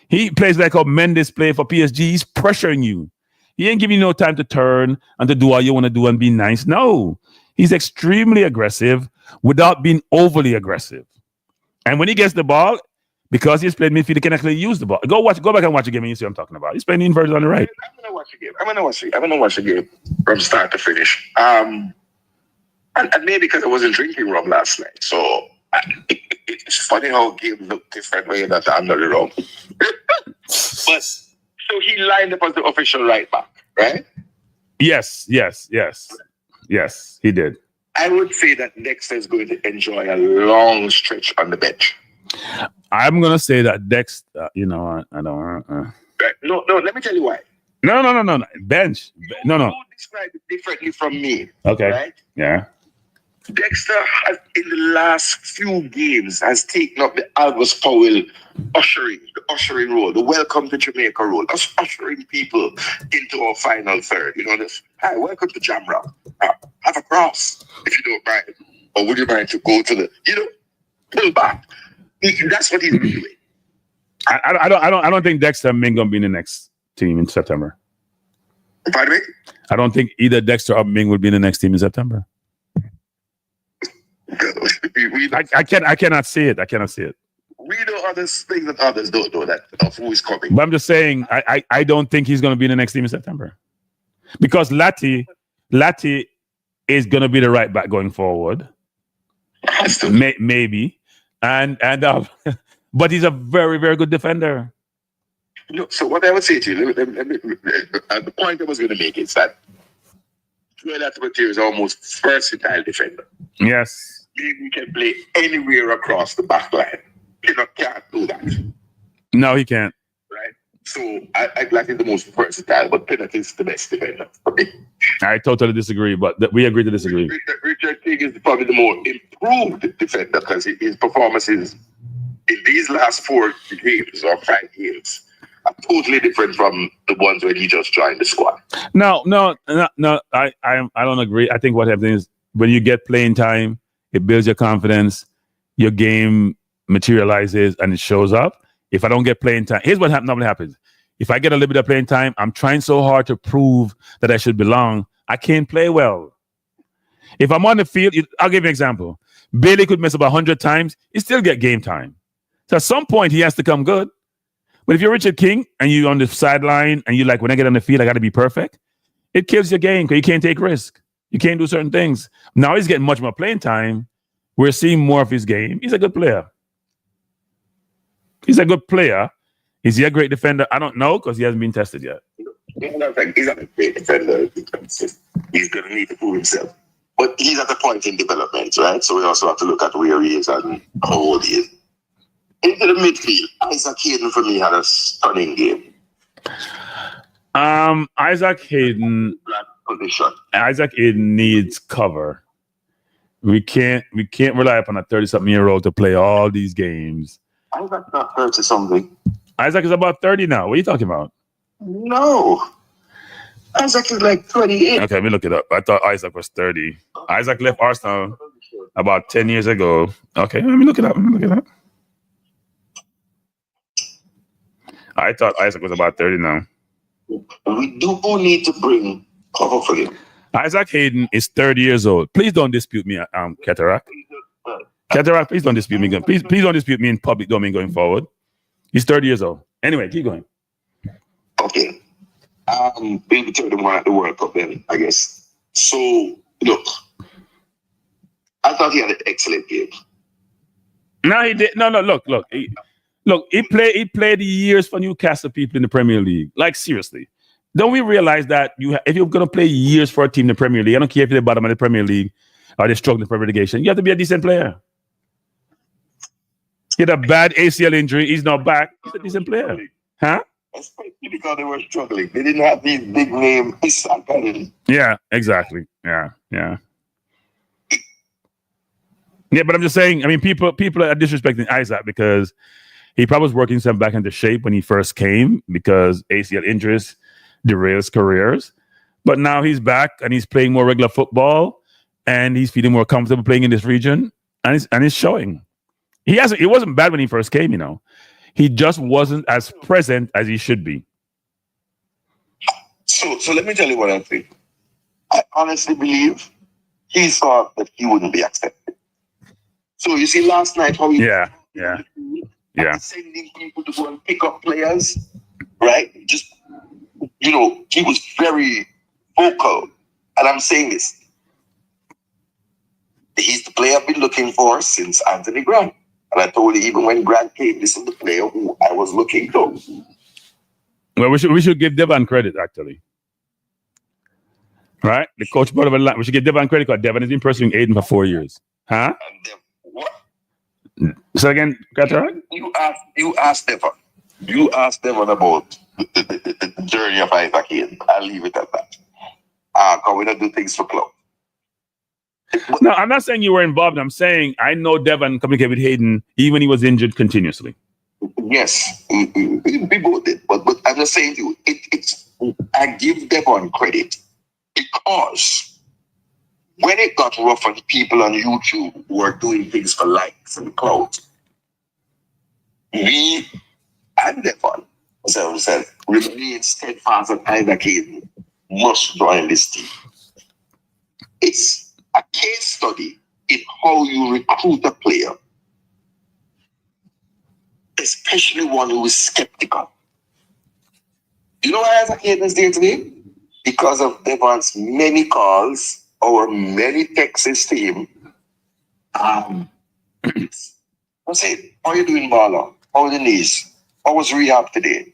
He plays like how Mendes played for PSG. He's pressuring you. He ain't giving you no time to turn and to do what you want to do and be nice. No, he's extremely aggressive without being overly aggressive. And when he gets the ball, because he's played midfield, he can actually use the ball. Go back and watch the game and you see what I'm talking about. He's playing inverted on the right.
I'm gonna watch the game from start to finish. And maybe because I wasn't drinking rum last night. So it's funny how games look different when you're not under the rum. But so he lined up as the official right back, right?
Yes, he did.
I would say that Dexter is going to enjoy a long stretch on the bench.
I'm going to say that Dexter, I don't.
Right. No, let me tell you why.
No. Bench. No.
You describe it differently from me.
Okay.
Right?
Yeah.
Dexter has, in the last few games, has taken up the Albus Powell ushering role, the welcome to Jamaica role, us ushering people into our final third. Hi, welcome to Jamrock. Have a cross, if you don't mind. Or would you mind to go to the, pull back. That's what he's doing.
I don't think Dexter and Ming gonna be in the next team in September.
Pardon me?
I don't think either Dexter or Ming will be in the next team in September. I cannot see it.
We know other things that others don't know that of who is coming.
But I'm just saying, I don't think he's going to be in the next team in September, because Lati is going to be the right back going forward. Maybe, and but he's a very, very good defender.
So what I would say to you, the point I was going to make is that Joel Atmosphere is almost versatile defender.
Yes.
He can play anywhere across the back line. Can't do that.
No, he can't.
Right? So I like him the most versatile, but Pinnock is the best defender for me.
I totally disagree, but we agree to disagree.
Richard King is probably the more improved defender because his performances in these last 4 games or 5 games are totally different from the ones when he just joined the squad.
No. I don't agree. I think what happens is when you get playing time, it builds your confidence, your game materializes, and it shows up. If I don't get playing time, here's what normally happens. If I get a little bit of playing time, I'm trying so hard to prove that I should belong, I can't play well. If I'm on the field, I'll give you an example. Bailey could mess up 100 times, he still get game time. So at some point, he has to come good. But if you're Richard King and you're on the sideline and you're like, when I get on the field, I got to be perfect, it kills your game because you can't take risk. You can't do certain things. Now he's getting much more playing time. We're seeing more of his game. He's a good player. Is he a great defender? I don't know because he hasn't been tested yet.
he's not a great defender. He's going to need to prove himself. But he's at a point in development, right? So we also have to look at where he is and how old he is. Into the midfield, Isaac Hayden for me had a stunning game.
Isaac Hayden needs cover. We can't rely upon a 30-something-year-old to play all these games.
Isaac's not 30-something.
Isaac is about 30 now. What are you talking about?
No. Isaac is like 28.
Okay, let me look it up. I thought Isaac was 30. Isaac left Arsenal about 10 years ago. Okay, let me look it up. I thought Isaac was about 30 now.
We do need to bring cover for him.
Isaac Hayden is 30 years old. Please don't dispute me, Cataract. Cataract, please don't dispute me. Please don't dispute me in public domain going forward. He's 30 years old. Anyway, keep going.
Okay. We'll be 31 at the World Cup then, I guess. So, look. I thought he had an excellent game.
No, he did. No, look. He played years for Newcastle people in the Premier League. Like, seriously. Don't we realize that if you're going to play years for a team in the Premier League, I don't care if you're the bottom of the Premier League or they're struggling for relegation, you have to be a decent player. He had a bad ACL injury. He's not back. He's a decent player. Huh?
Especially because they were struggling. They didn't have these big name.
Yeah, exactly. Yeah. Yeah, but I'm just saying, I mean, people are disrespecting Isaac because he probably was working himself back into shape when he first came because ACL injuries derails careers. But now he's back and he's playing more regular football and he's feeling more comfortable playing in this region and it's showing. He wasn't bad when he first came, He just wasn't as present as he should be.
So let me tell you what I think. I honestly believe he thought that he wouldn't be accepted. So you see last night how he sending people to go and pick up players, right? Just he was very vocal. And I'm saying this. He's the player I've been looking for since Anthony Grant. And I told you, even when Grant came, this is the player who I was looking for.
Well, we should give Devon credit, actually. Right? The coach brought up a lot. We should give Devon credit because Devon has been pursuing Aiden for 4 years. Huh?
What?
So again, Cataract?
You asked Devon. You asked Devon about the journey of Isaac Hayden. I'll leave it at that. Because we don't do things for club.
No, I'm not saying you were involved. I'm saying I know Devon communicated with Hayden even when he was injured continuously.
Yes, we both did. But I'm just saying to you, I give Devon credit because when it got rough and people on YouTube were doing things for likes and clout, we and Devon, as I said, remain steadfast that Isaac Hayden must join this team. It's a case study in how you recruit a player, especially one who is skeptical. You know why Isaac Hayden is there today? Because of Devon's many calls or many texts to him. What's it? How are you doing, Marlon? How are the knees? How was rehab today?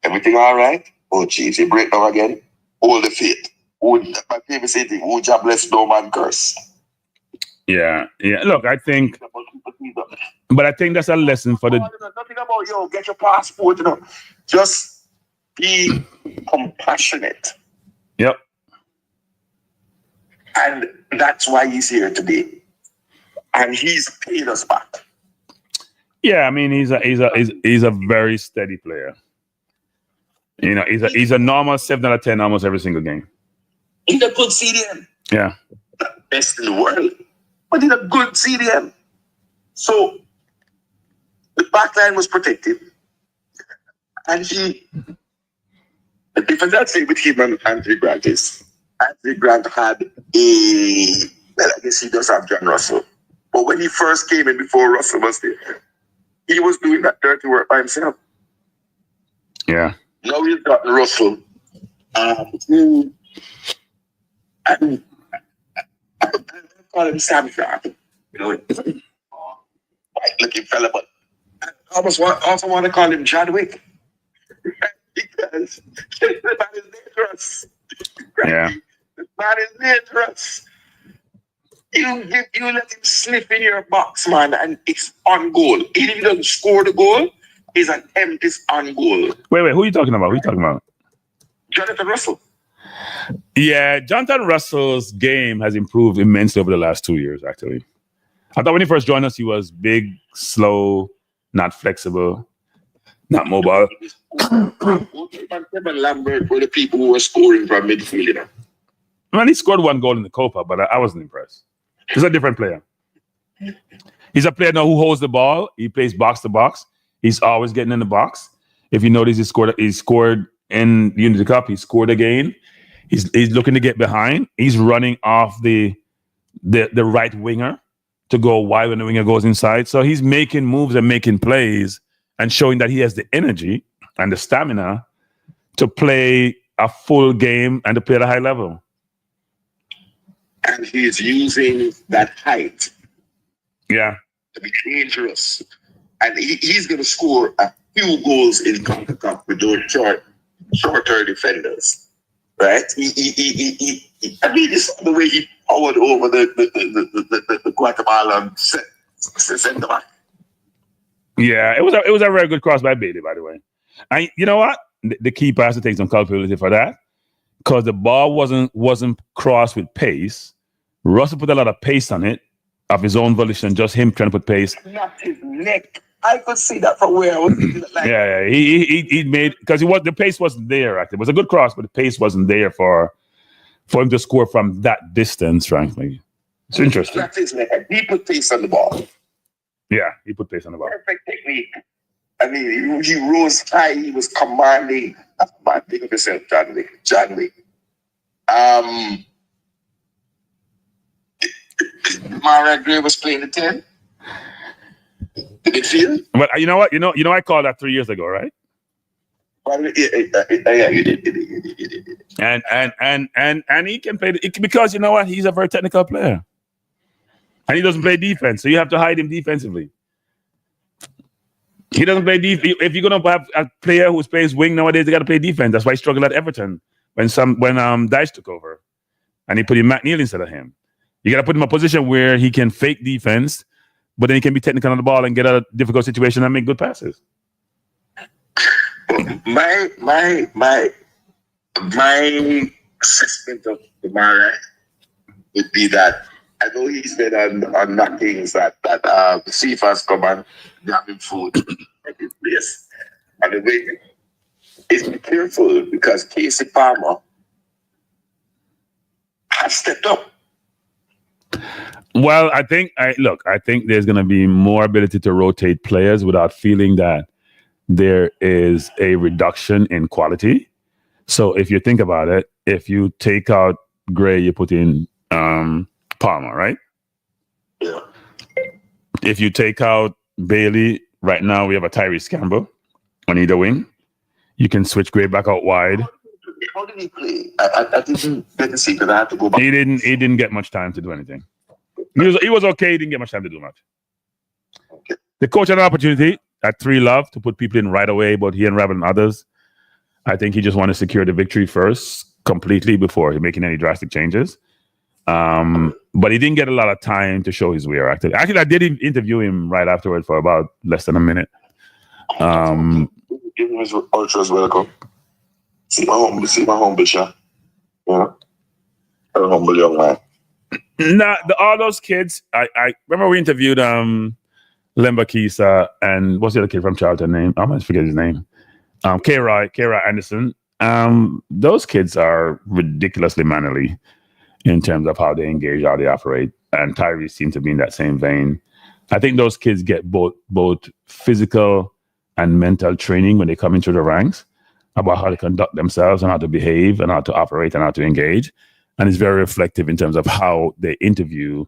Everything all right? Oh, geez, you break down again? Hold the faith. My favorite saying, "Oh, God bless, no man curse."
Yeah. Look, I think that's a lesson for the.
Nothing about get your passport. Just be compassionate.
Yep.
And that's why he's here today. And he's paid us back.
Yeah, I mean he's a very steady player. He's a normal 7 out of 10 almost every single game.
He's a good CDM.
Yeah.
Not best in the world, but he's a good CDM. So the back line was protected. And the difference I'd say with him and Anthony Grant is Anthony Grant had I guess he does have John Russell. But when he first came in before Russell was there, he was doing that dirty work by himself.
Yeah.
Now he's got Russell. I call him Sam Sharp. White looking fella, but I also want to call him Chadwick. Because the man is there dangerous.
Yeah.
The man is dangerous. You let him slip in your box, man, and it's on goal. Even if he doesn't score the goal, his attempt is on goal.
Wait, who are you talking about? Who are you talking about?
Jonathan Russell.
Yeah, Jonathan Russell's game has improved immensely over the last 2 years, actually. I thought when he first joined us, he was big, slow, not flexible, not mobile.
Kevin Lambert were the people who were scoring from midfield, you know.
Man, he scored 1 goal in the Copa, but I wasn't impressed. He's a different player. He's a player now who holds the ball. He plays box to box. He's always getting in the box. If you notice, he scored in the Unity Cup. He scored again. He's looking to get behind. He's running off the right winger to go wide when the winger goes inside. So he's making moves and making plays and showing that he has the energy and the stamina to play a full game and to play at a high level.
And he's using that height,
yeah,
to be dangerous. And he's going to score a few goals in CONCACAF with those shorter defenders, right? I mean, it's the way he powered over the Guatemala center back.
Yeah, it was a very good cross by Bailey, by the way. And you know what? The keeper has to take some culpability for that because the ball wasn't crossed with pace. Russell put a lot of pace on it of his own volition, just him trying to put pace.
Not his neck. I could see that from where I was. Like,
yeah, he made because the pace wasn't there. Actually, it was a good cross, but the pace wasn't there for him to score from that distance. Frankly, it's interesting.
That's his neck. He put pace on the ball.
Yeah, he put pace on the ball.
Perfect technique. I mean, he rose high. He was commanding. Man, think of yourself, John Lee. Mara Gray was playing the 10. The midfield.
But you know what? You know, I called that 3 years ago, right?
Well, yeah, you did.
And he can play because you know what? He's a very technical player, and he doesn't play defense. So you have to hide him defensively. He doesn't play defense. If you're gonna have a player who plays wing nowadays, they got to play defense. That's why he struggled at Everton when Dice took over, and he put in McNeil instead of him. You got to put him in a position where he can fake defense, but then he can be technical on the ball and get out of difficult situation and make good passes.
My assessment of Mara would be that I know he's been on knockings that the CFAs come and grab him food at his place. And the way is be careful because Casey Palmer has stepped up.
Well, I think there's going to be more ability to rotate players without feeling that there is a reduction in quality. So if you think about it, if you take out Gray, you put in Palmer, right?
Yeah.
If you take out Bailey, right now we have a Tyrese Campbell on either wing. You can switch Gray back out wide.
How did he play? I didn't get to see because I had to go back.
He didn't get much time to do anything. He was okay. He didn't get much time to do much.
Okay.
The coach had an opportunity at 3 Love to put people in right away, but he and Rabbit and others, I think he just wanted to secure the victory first completely before he making any drastic changes. But he didn't get a lot of time to show his wear. Actually, I did interview him right afterward for about less than a minute.
Give him his ultras welcome. See my humble shot. Yeah. A humble young man.
Nah, all those kids, I remember we interviewed Lemba Kisa and what's the other kid from Charlton name? I might forget his name. K-Roy Anderson. Those kids are ridiculously mannerly in terms of how they engage, how they operate. And Tyrese seemed to be in that same vein. I think those kids get both physical and mental training when they come into the ranks about how to conduct themselves and how to behave and how to operate and how to engage. And it's very reflective in terms of how they interview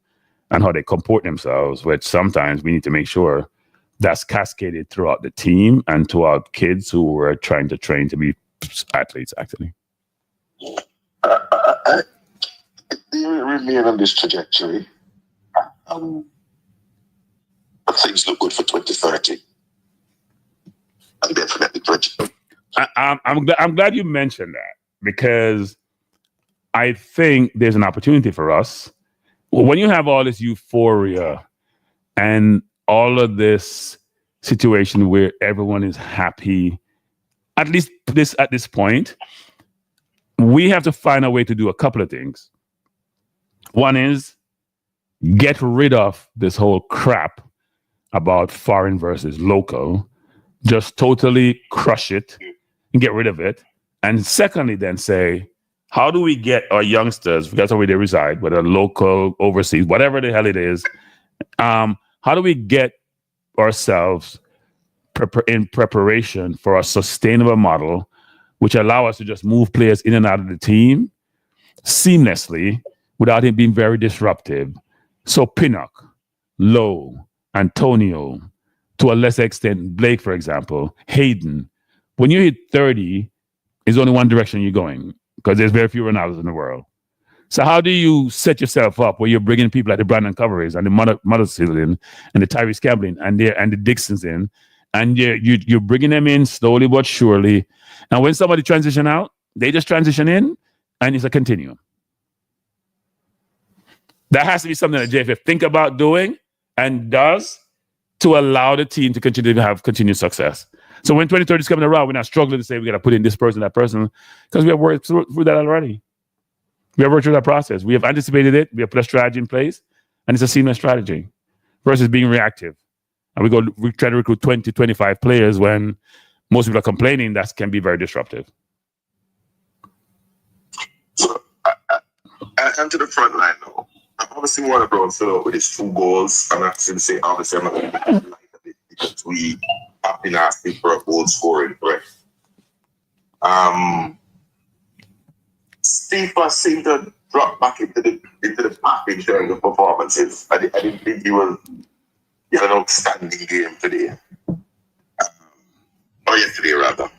and how they comport themselves, which sometimes we need to make sure that's cascaded throughout the team and throughout kids who were trying to train to be athletes, actually.
They remain on this trajectory. Things look good for 2030. And definitely 20.
I'm glad you mentioned that because I think there's an opportunity for us. When you have all this euphoria and all of this situation where everyone is happy, at least at this point, we have to find a way to do a couple of things. One is get rid of this whole crap about foreign versus local. Just totally crush it and get rid of it. And secondly, then say, how do we get our youngsters, because that's where they reside, whether local, overseas, whatever the hell it is, how do we get ourselves in preparation for a sustainable model which allow us to just move players in and out of the team seamlessly without it being very disruptive? So Pinnock, Lowe, Antonio, to a lesser extent, Blake, for example, Hayden, when you hit 30, there's only one direction you're going because there's very few Ronaldos in the world. So how do you set yourself up where you're bringing people like the Brandon Coveries and the Mothersill in and the Tyrese Campbell in and the Dixons in, and you're bringing them in slowly but surely. And when somebody transition out, they just transition in and it's a continuum. That has to be something that JFF think about doing and does to allow the team to continue to have continued success. So when 2030 is coming around, we're not struggling to say we got to put in this person, that person, because we have worked through that already. We have worked through that process. We have anticipated it. We have put a strategy in place, and it's a seamless strategy versus being reactive. And we try to recruit 20, 25 players when most people are complaining. That can be very disruptive.
So, and to the front line now. I've obviously Warner Brown fill out with his 2 goals. I'm not going to say obviously I'm not going to like it because we have been asking for a goal scoring threat. Steve seemed to drop back into the package during the performances. I didn't think he had an outstanding game today. Or yesterday rather.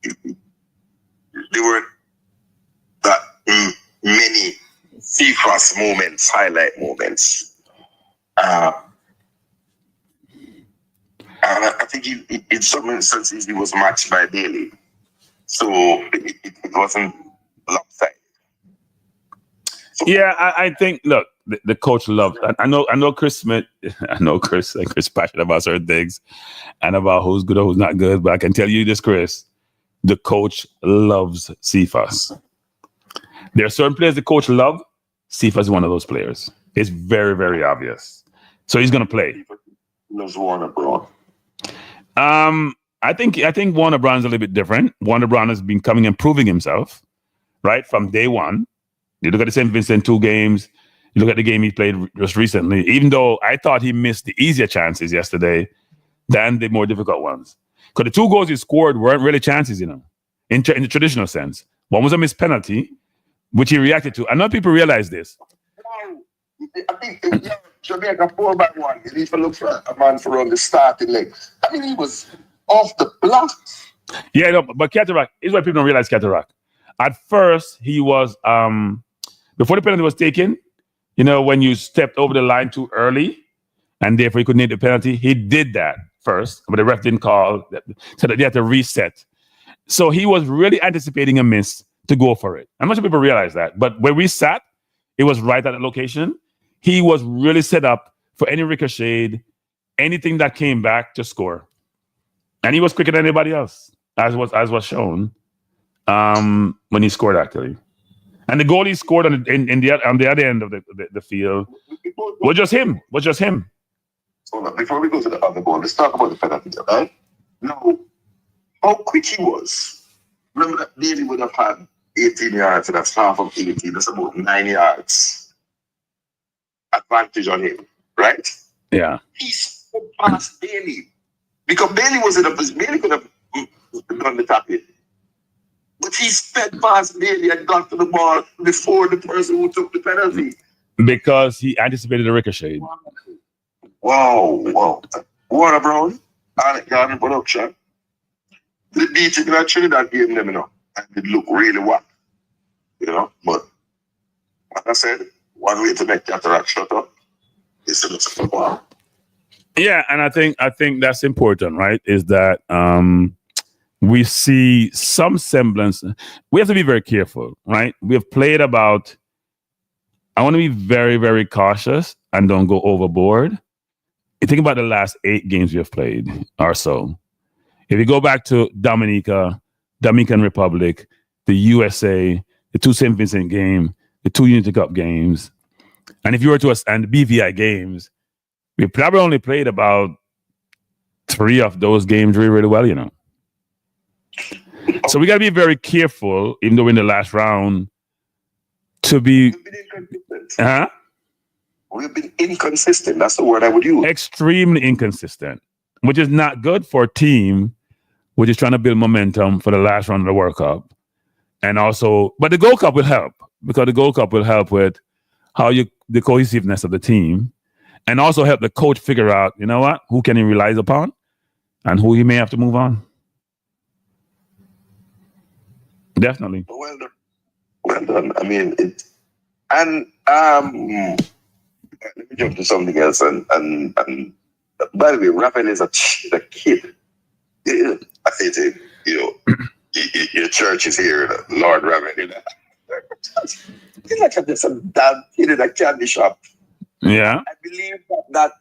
There weren't that many CFAS moments, highlight moments. And I think in some instances he was matched by Bailey. So it wasn't lopsided. So,
yeah, I think, look, the coach loved, I know Chris Smith, I know Chris passionate about certain things and about who's good or who's not good, but I can tell you this, Chris, the coach loves CFAS. There are certain players the coach loves. CFAS is one of those players. It's very, very obvious. So he's going to play.
Loves Warner Brown.
I think Warner Brown's a little bit different. Warner Brown has been coming and proving himself, right, from day one. You look at the St. Vincent 2 games. You look at the game he played just recently, even though I thought he missed the easier chances yesterday than the more difficult ones. Because the 2 goals he scored weren't really chances, in the traditional sense. One was a missed penalty, which he reacted to. I know people realize this.
I think Jamaica 4-1. He needs to look for a man for on the starting leg. I mean, he was off the block.
Yeah, no, but Cataract is why people don't realize Cataract. At first, he was before the penalty was taken. When you stepped over the line too early, and therefore he couldn't hit the penalty. He did that first, but the ref didn't call. So that they had to reset. So he was really anticipating a miss to go for it. I'm not sure people realize that, but where we sat, it was right at that location. He was really set up for any ricochet, anything that came back to score, and he was quicker than anybody else, as was shown when he scored actually. And the goal he scored on the other end of the field was just him.
So before we go to the other goal, let's talk about the penalty, right? Now, how quick he was. Remember that Bailey would have had 18 yards, and that's half of 18. That's about 9 yards advantage on him, right?
Yeah.
He spoke past Bailey. Because Bailey was in a position, Bailey could have done the tapping. But he sped past Bailey and got to the ball before the person who took the penalty.
Because he anticipated a ricochet.
Wow. Warner Brown, Alec Garden production. The beating in that Trinidad game, and it looked really whack. But like I said, one way to make Cataract shut up is to look for the ball.
Yeah, and I think that's important, right? Is that we see some semblance. We have to be very careful, right? We have played about, I want to be very, very cautious and don't go overboard. You think about the last 8 games we have played or so. If you go back to Dominica, Dominican Republic, the USA, the 2 St. Vincent game, the 2 Unity Cup games, and if you were to and the BVI games, we probably only played about 3 of those games really, really well, you know. So we got to be very careful, even though we're in the last round, to be.
We've been inconsistent. That's the word I would use.
Extremely inconsistent, which is not good for a team which is trying to build momentum for the last round of the World Cup. And also, but the Gold Cup will help, because the Gold Cup will help with the cohesiveness of the team, and also help the coach figure out, you know what, who can he rely upon and who he may have to move on. Definitely.
Well done. Well done. I mean, let me jump to something else. And by the way, Rafael is a kid. I say to him, you know, your church is here, Lord Rafael. He's like just a damn kid in a candy shop.
Yeah.
I believe that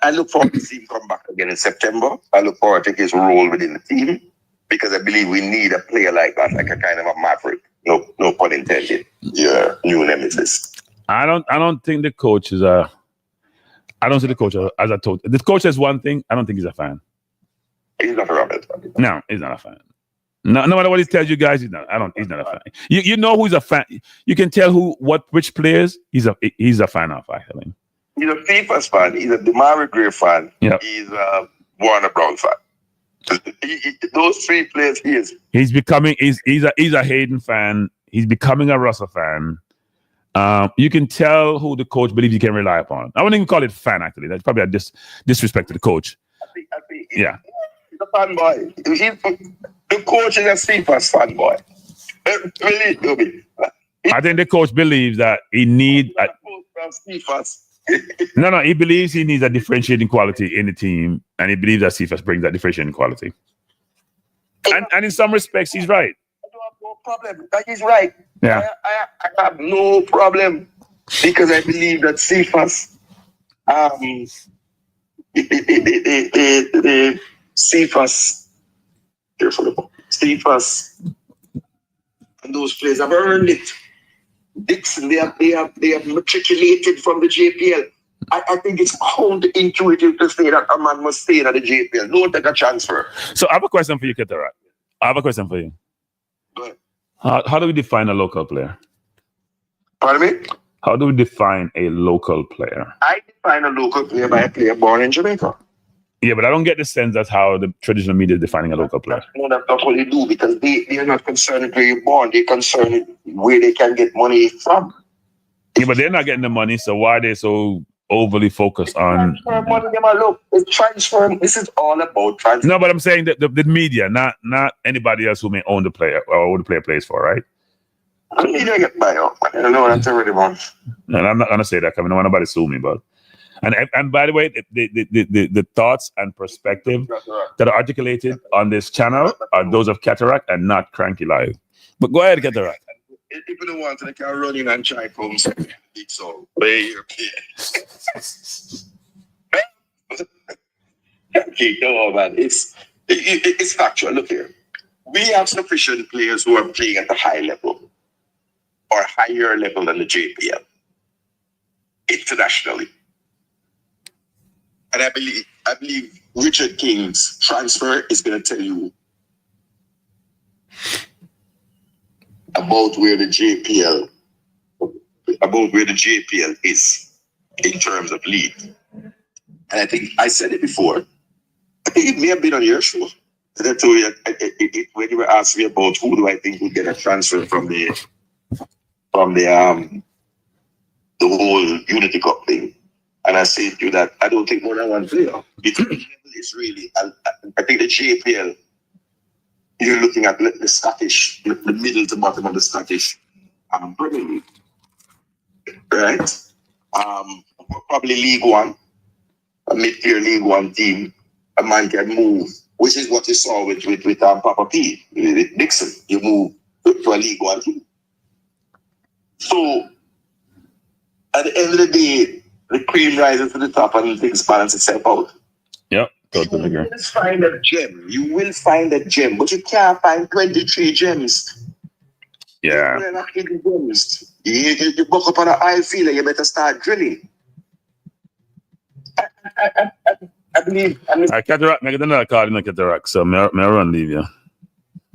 I look forward to see him come back again in September. I look forward to his role within the team, because I believe we need a player like that, like a kind of a maverick. No pun intended. Yeah, new nemesis.
I don't think the coach is I don't see the coach as a total. The coach says one thing. I don't think he's a fan.
He's not a Robert.
No, he's not a fan. No matter what he tells you guys, he's not a fan. You know who's a fan. You can tell which players he's a fan of, actually.
He's a FIFA's fan. He's a Demari Gray fan.
Yep.
He's a Warner Brown fan. Those 3 players he is.
He's a Hayden fan. He's becoming a Russell fan. You can tell who the coach believes he can rely upon. I wouldn't even call it fan, actually. That's probably a disrespect to the coach.
I think
yeah.
He's a fanboy. The coach is a FIFA's fanboy. Believe me.
I think the coach believes that he needs. No, he believes he needs a differentiating quality in the team, and he believes that CFS brings that differentiating quality. And in some respects, he's right.
I don't have no problem. He's right.
Yeah.
I have no problem, because I believe that CFS, the CFS, CFS, and those players have earned it. Dixon, they have matriculated from the JPL. I think it's counterintuitive to say that a man must stay at the JPL. Don't take a transfer.
So I have a question for you, Ketarak. I have a question for you.
Go ahead.
How do we define a local player?
Pardon me?
How do we define a local player?
I define a local player by a player born in Jamaica.
Yeah, but I don't get the sense that's how the traditional media is defining a local player.
No, that's not what they do, because they are not concerned with where you're born. They're concerned with where they can get money from.
Yeah, but they're not getting the money, so why are they so overly focused on
transfer money? Look, it's transfer. This is all about transfer.
No, but I'm saying that the media, not anybody else who may own the player or who the player plays for, right?
I mean, I get by up. I don't know. That's already wrong.
And I'm not gonna say that. I mean, I don't want nobody to sue me, but and by the way, the thoughts and perspective that are articulated on this channel are those of Cataract and not Cranky Live. But go ahead, Cataract.
If you don't want to, they can run in and try come so where you're okay, no man, it's factual. Look here, we have sufficient players who are playing at the high level or higher level than the JPL internationally. And I believe Richard King's transfer is going to tell you about where the JPL is in terms of league. And I think I said it before. I think it may have been on your show. And I told you when you were asking me about who do I think would get a transfer from the whole Unity Cup thing. And I said to you that I don't think more than one player. It's really, I think the JPL, you're looking at the Scottish, the middle to bottom of the Scottish Premier League, right? Probably League One, a mid-tier League One team. A man can move which is what you saw with Papa P, with Dixon. You move to a League One team. So, at the end of the day, the cream rises to the top and things balance itself out.
Yep, totally agree.
You will find a gem. You will find a gem, but you can't find 23 gems.
Yeah.
You're not hidden gems. You buck up on an oil field and you better start drilling. I believe.
I cataract, I get another card in the cataract, so may I run, leave you.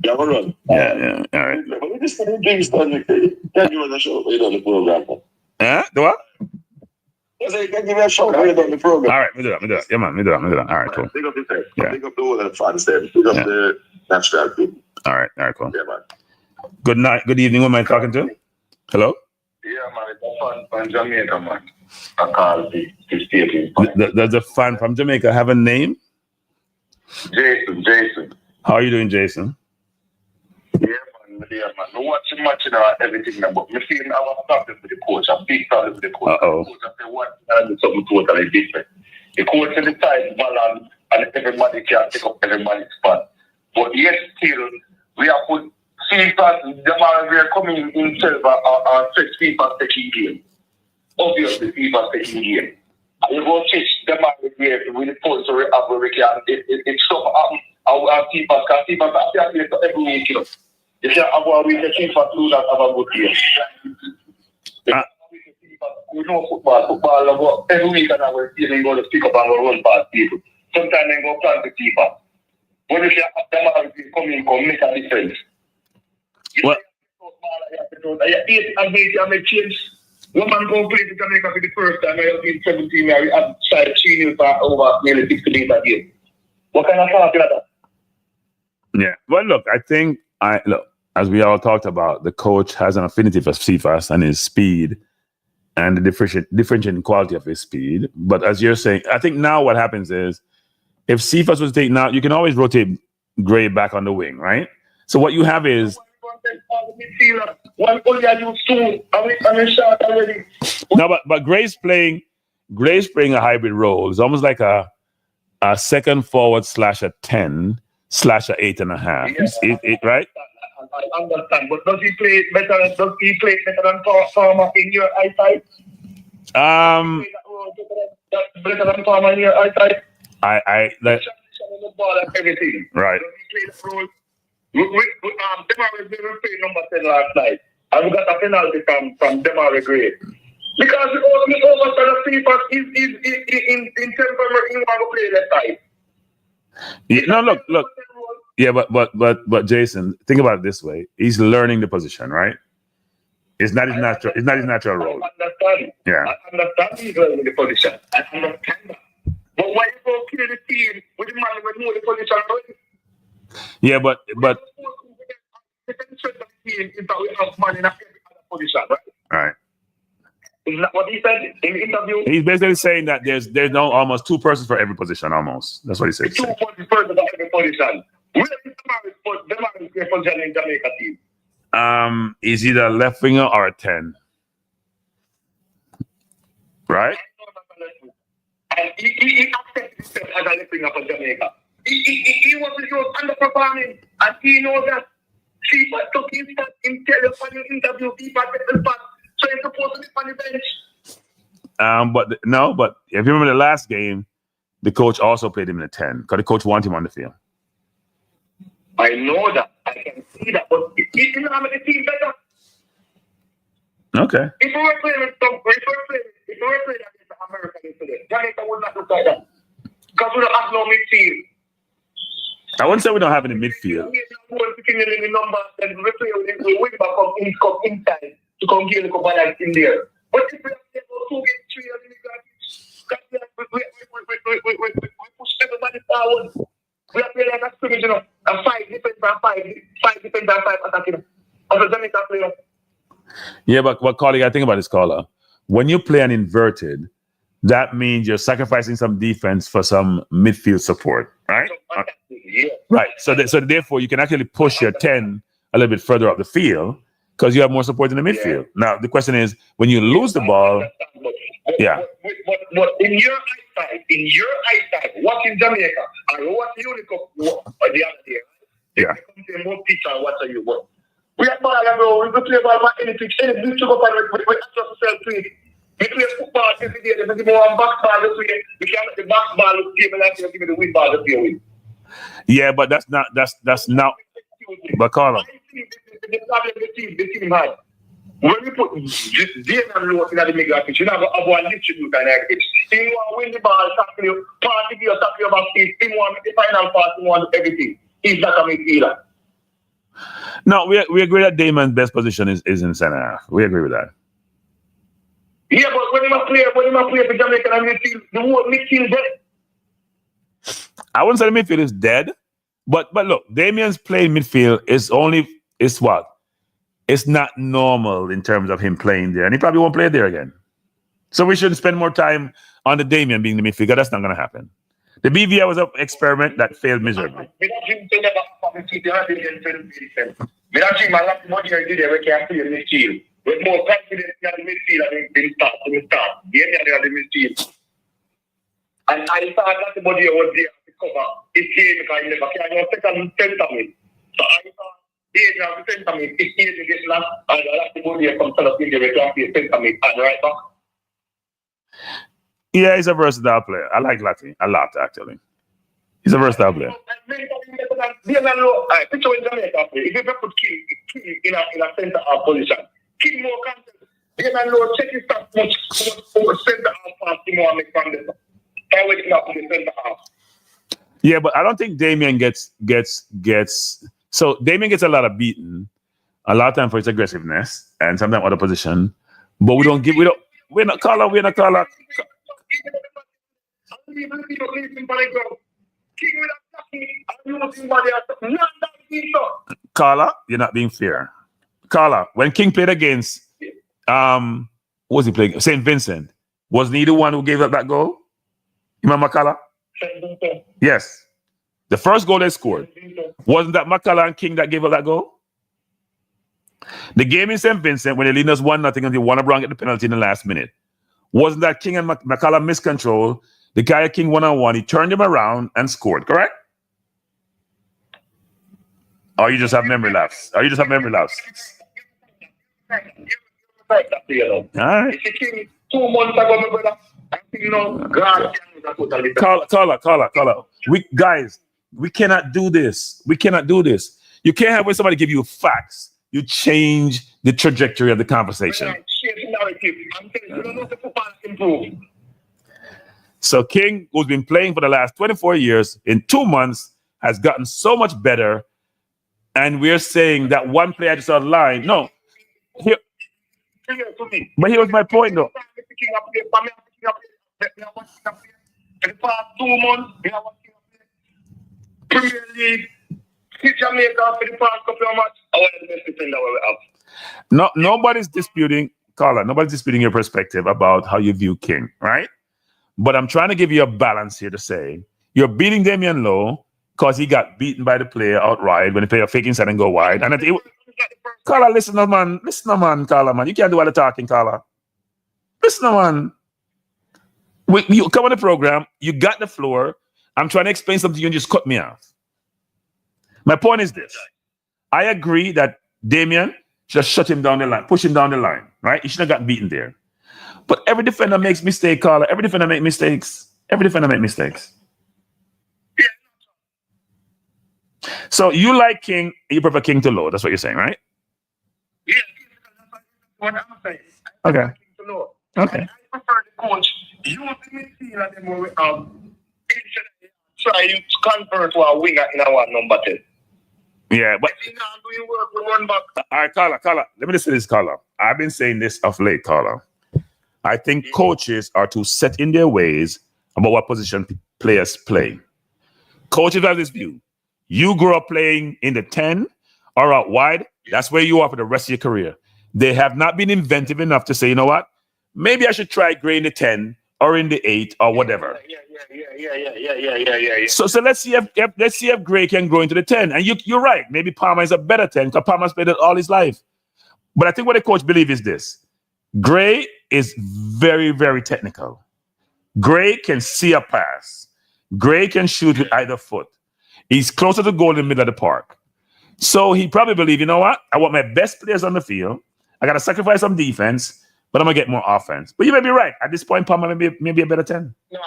Yeah, we'll run.
Yeah, all right.
But we just didn't drink Stanley. Can you run a show? You on the program.
Do what?
I say, can you give me a show? You on the program.
All right, we do that. Yeah, man, we do that. All right, cool.
Big up yourself.
Yeah.
Big up the whole of the fans there. Big up the national team.
All right, cool.
Yeah, man.
Good night, good evening. Who am I talking to? Hello?
Yeah, man. It's a fan from Jamaica, man. I call the stadium.
Does a fan from Jamaica have a name?
Jason.
How are you doing, Jason?
Yeah, man. No watching much everything, but me feeling I have a problem with the coach. A big problem with the coach.
Uh-oh.
The coach has said what something totally different. The coach in the time balance and everybody can take up everybody's spot. But yet still we have put FIFA, we are coming in self our first FIFA second game. Obviously FIFA second game. And you go teach them with the points or where we can it's stuff our FIFA can FIFA every week, you know. If you have a week, FIFA do not have a good game. We know football every week and our team go to pick up and run past people. Sometimes they go plan the FIFA. But if you have them come make a difference.
What?
I make change. One man go play to Jamaica for the first time. I have been 17. I have tried 3 years over nearly 60 days a game. What kind of talk is that?
Yeah. Well, look, I think as we all talked about, the coach has an affinity for CFAS and his speed and the differentiating quality of his speed. But as you're saying, I think now what happens is if CFAS was taken out, you can always rotate Gray back on the wing, right? So what you have is no, but Gray's playing a hybrid role. It's almost like a second forward / a 10 / a 8.5.
Yeah,
right?
I understand, but does he play better? Does he play better than Farmer in your eyesight? Better than Farmer in your eyesight. Everything.
Right.
Does he play the role? Demare played number 10 last night, and we got a penalty from Demare Gray. Because the overside of FIFA is in temperament, he want to play left side.
Yeah, no, look. Yeah, but Jason, think about it this way: he's learning the position, right? It's not his natural. It's not his natural role.
I understand.
Yeah.
I understand he's learning the position. I understand that. But why you go kill the team with the man who know the position already?
Yeah, but
the team is that we have man in a position, right?
Right.
Is that what he said in the interview?
He's basically saying that there's no almost 2 persons for every position, almost. That's what he said.
2 persons for every position. Where is the position in Jamaica team?
Is either a left winger or a 10. Right?
And he accepted himself as a left winger for Jamaica. He was underperforming, and he knows that. FIFA took his spot in telephone interview. FIFA took the spot, so he's supposed to be on the bench.
But if you remember the last game, the coach also played him in a 10 because the coach wanted him on the field.
I know that. I can see that. But he didn't have the team better.
Okay.
If we were playing against the Americans today, Jamaica would not look like that. Because we don't have no midfield.
I wouldn't say we don't have any midfield.
We come inside to come here and come balance in there. But if we have 2 we push everybody forward. We are playing like a scrimmage, a 5 defense and 5 defense and 5 attacking. As a Jamaica player. Yeah,
but colleague, I think about this, caller. When you play an inverted, that means you're sacrificing some defense for some midfield support, right?
Yeah.
Right. So therefore, you can actually push your 10 a little bit further up the field because you have more support in the midfield. Now the question is, when you lose the ball,
But in your eyesight, what in Jamaica and what Unicup the other day, they come to more picture what are you what? We are ball, bro. We play ball for any pitch, any pitch to go and we adjust ourselves to it. We play football every day. There's more back ball to play. We can't make the back ball to play, like give me the win ball to play with.
Yeah, but that's not. But Carla,
I think the problem the team had. When we put Damien Lowe in the mega pitch, you never have one distribute and like it. He want to win the ball, tackle you, pass it, you tackle your back feet. He want the final pass, he want everything. He's not a midfielder.
No, we agree that Damon's best position is in center half. We agree with that.
Yeah, but when he play for Jamaican and midfield, the whole midfield dead.
I wouldn't say the midfield is dead, but look, Damien's playing midfield is what? It's not normal in terms of him playing there, and he probably won't play there again. So we shouldn't spend more time on the Damien being the midfielder. That's not going to happen. The BVI was an experiment that failed miserably.
With more confidence in the midfield than start. And I thought that the body was there to cover. It came because he never can second center mid. So I thought he had the center mid. If he gets last, and the body comes to the field, to be a center mid and right back.
Yeah, he's a versatile player. I like Latin a lot, actually. He's a versatile player.
Picture in Jamaica, if you put King in a center half position, King more content. Damien Lowe check his stuff much center half pass King more make from the center half.
Yeah, but I don't think Damien gets. So Damien gets a lot of beaten, a lot of time for his aggressiveness, and sometimes other position. But we're not caller. Carla, you're not being fair. Carla, when King played against what was he playing? St. Vincent, wasn't he the one who gave up that goal? You remember Makala? Yes. The first goal they scored. Wasn't that Makala and King that gave up that goal? The game in St. Vincent, when they lead us 1-0 until Warner Brown get the penalty in the last minute. Wasn't that King and Makala miscontrol? The guy King 1-on-1, he turned him around and scored, correct? Or you just have memory lapse? All right. Caller. We cannot do this. You can't have when somebody give you facts. You change the trajectory of the conversation. So King, who's been playing for the last 24 years, in 2 months, has gotten so much better. And we're saying that one player just out of line. No. But here was my point, though.
The past 2 months, we have Premier League, Jamaica for the past couple of months. Our best defender we have.
No, nobody's disputing, Carla. Nobody's disputing your perspective about how you view King, right? But I'm trying to give you a balance here to say you're beating Damien Lowe because he got beaten by the player outright when he played a fake inside and go wide. And Carla, listen, man, Carla, man. You can't do all the talking, Carla. Listen, man. You come on the program, you got the floor. I'm trying to explain something to you and just cut me off. My point is this. I agree that Damien should shut him down the line, push him down the line, right? He should have gotten beaten there. But every defender makes mistakes, Carla. Every defender makes mistakes. So you like King, you prefer King to Lowe. That's what you're saying, right?
Yeah, that's what I'm saying.
Okay.
Okay. I prefer the coach. You the midfield and then we try to convert to a winger in our number 10.
Yeah, but
if you're not doing work, we run back.
All right, Carla. Let me just say this, Carla. I've been saying this of late, Carla. I think coaches are too set in their ways about what position players play. Coaches have this view. You grew up playing in the 10 or out wide. That's where you are for the rest of your career. They have not been inventive enough to say, you know what? Maybe I should try Gray in the 10 or in the 8 or whatever.
Yeah.
So let's see if Gray can grow into the 10. And you're right. Maybe Palmer is a better 10 because Palmer's played it all his life. But I think what the coach believes is this. Gray is very, very technical. Gray can see a pass. Gray can shoot with either foot. He's closer to goal in the middle of the park. So he probably believes, you know what? I want my best players on the field. I got to sacrifice some defense, but I'm going to get more offense. But you may be right. At this point, Palmer may be a better 10.
No,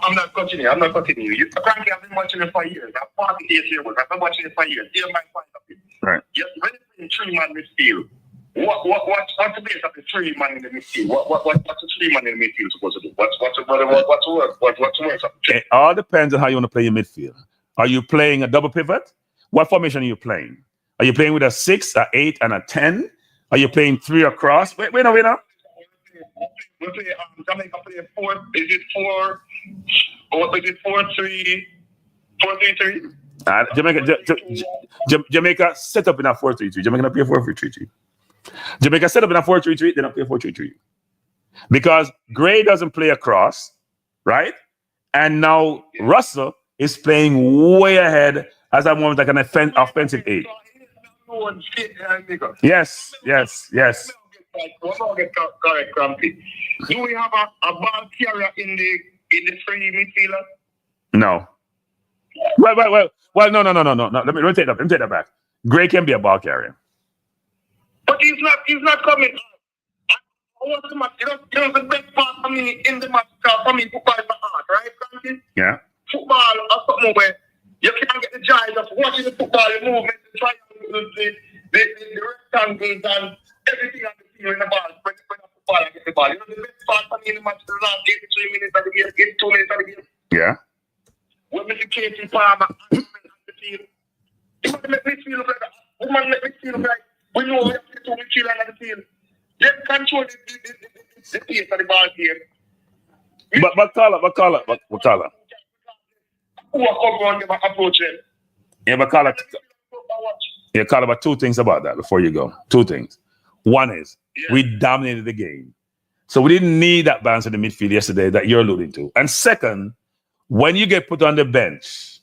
I'm not continuing. I'm not continuing. You apparently have been watching it for years. I'm 48 years old. I've been watching it for years. Here's my point of view.
Right.
Yes, when it's in three-man midfield, what's the base of the three-man in the midfield? What's the three-man in the midfield supposed to do? What's the work?
It all depends on how you want to play your midfield. Are you playing a double pivot? What formation are you playing? Are you playing with a 6, a 8, and a 10? Are you playing 3 across? Wait now.
We play Jamaica play 4. Is it 4? Or is it 4-3? 4-3-3?
Jamaica set up in a 4-3-3. Jamaica not play 4-3-3. Jamaica set up in a 4-3-3. They don't play 4-3-3 because Gray doesn't play across, right? And now Russell is playing way ahead as a moment like an offensive 8. Yes.
Do we have a ball carrier in the three midfielder?
No. Well, no. Let me take that back. Gray can be a ball carrier.
But he's not coming. The best part for me in the match, for me, football is my heart, right, Frankie?
Yeah.
Football or something where you can't get the joy of watching the football, the movement, the triangles, the rectangles, and everything on the field in the ball. When the football, I get the ball. The best part for me in the match is the last 83 minutes of the game, 82 minutes of the game.
Yeah.
When Mr. Casey Palmer on the field, he want to make me feel like that. We want to make me feel like we know we have to do midfield on the field. They control the pace of the ball here.
But call it.
Who are come on them approaching?
Yeah, but call about 2 things about that before you go. 2 things. One is we dominated the game. So we didn't need that balance in the midfield yesterday that you're alluding to. And second, when you get put on the bench,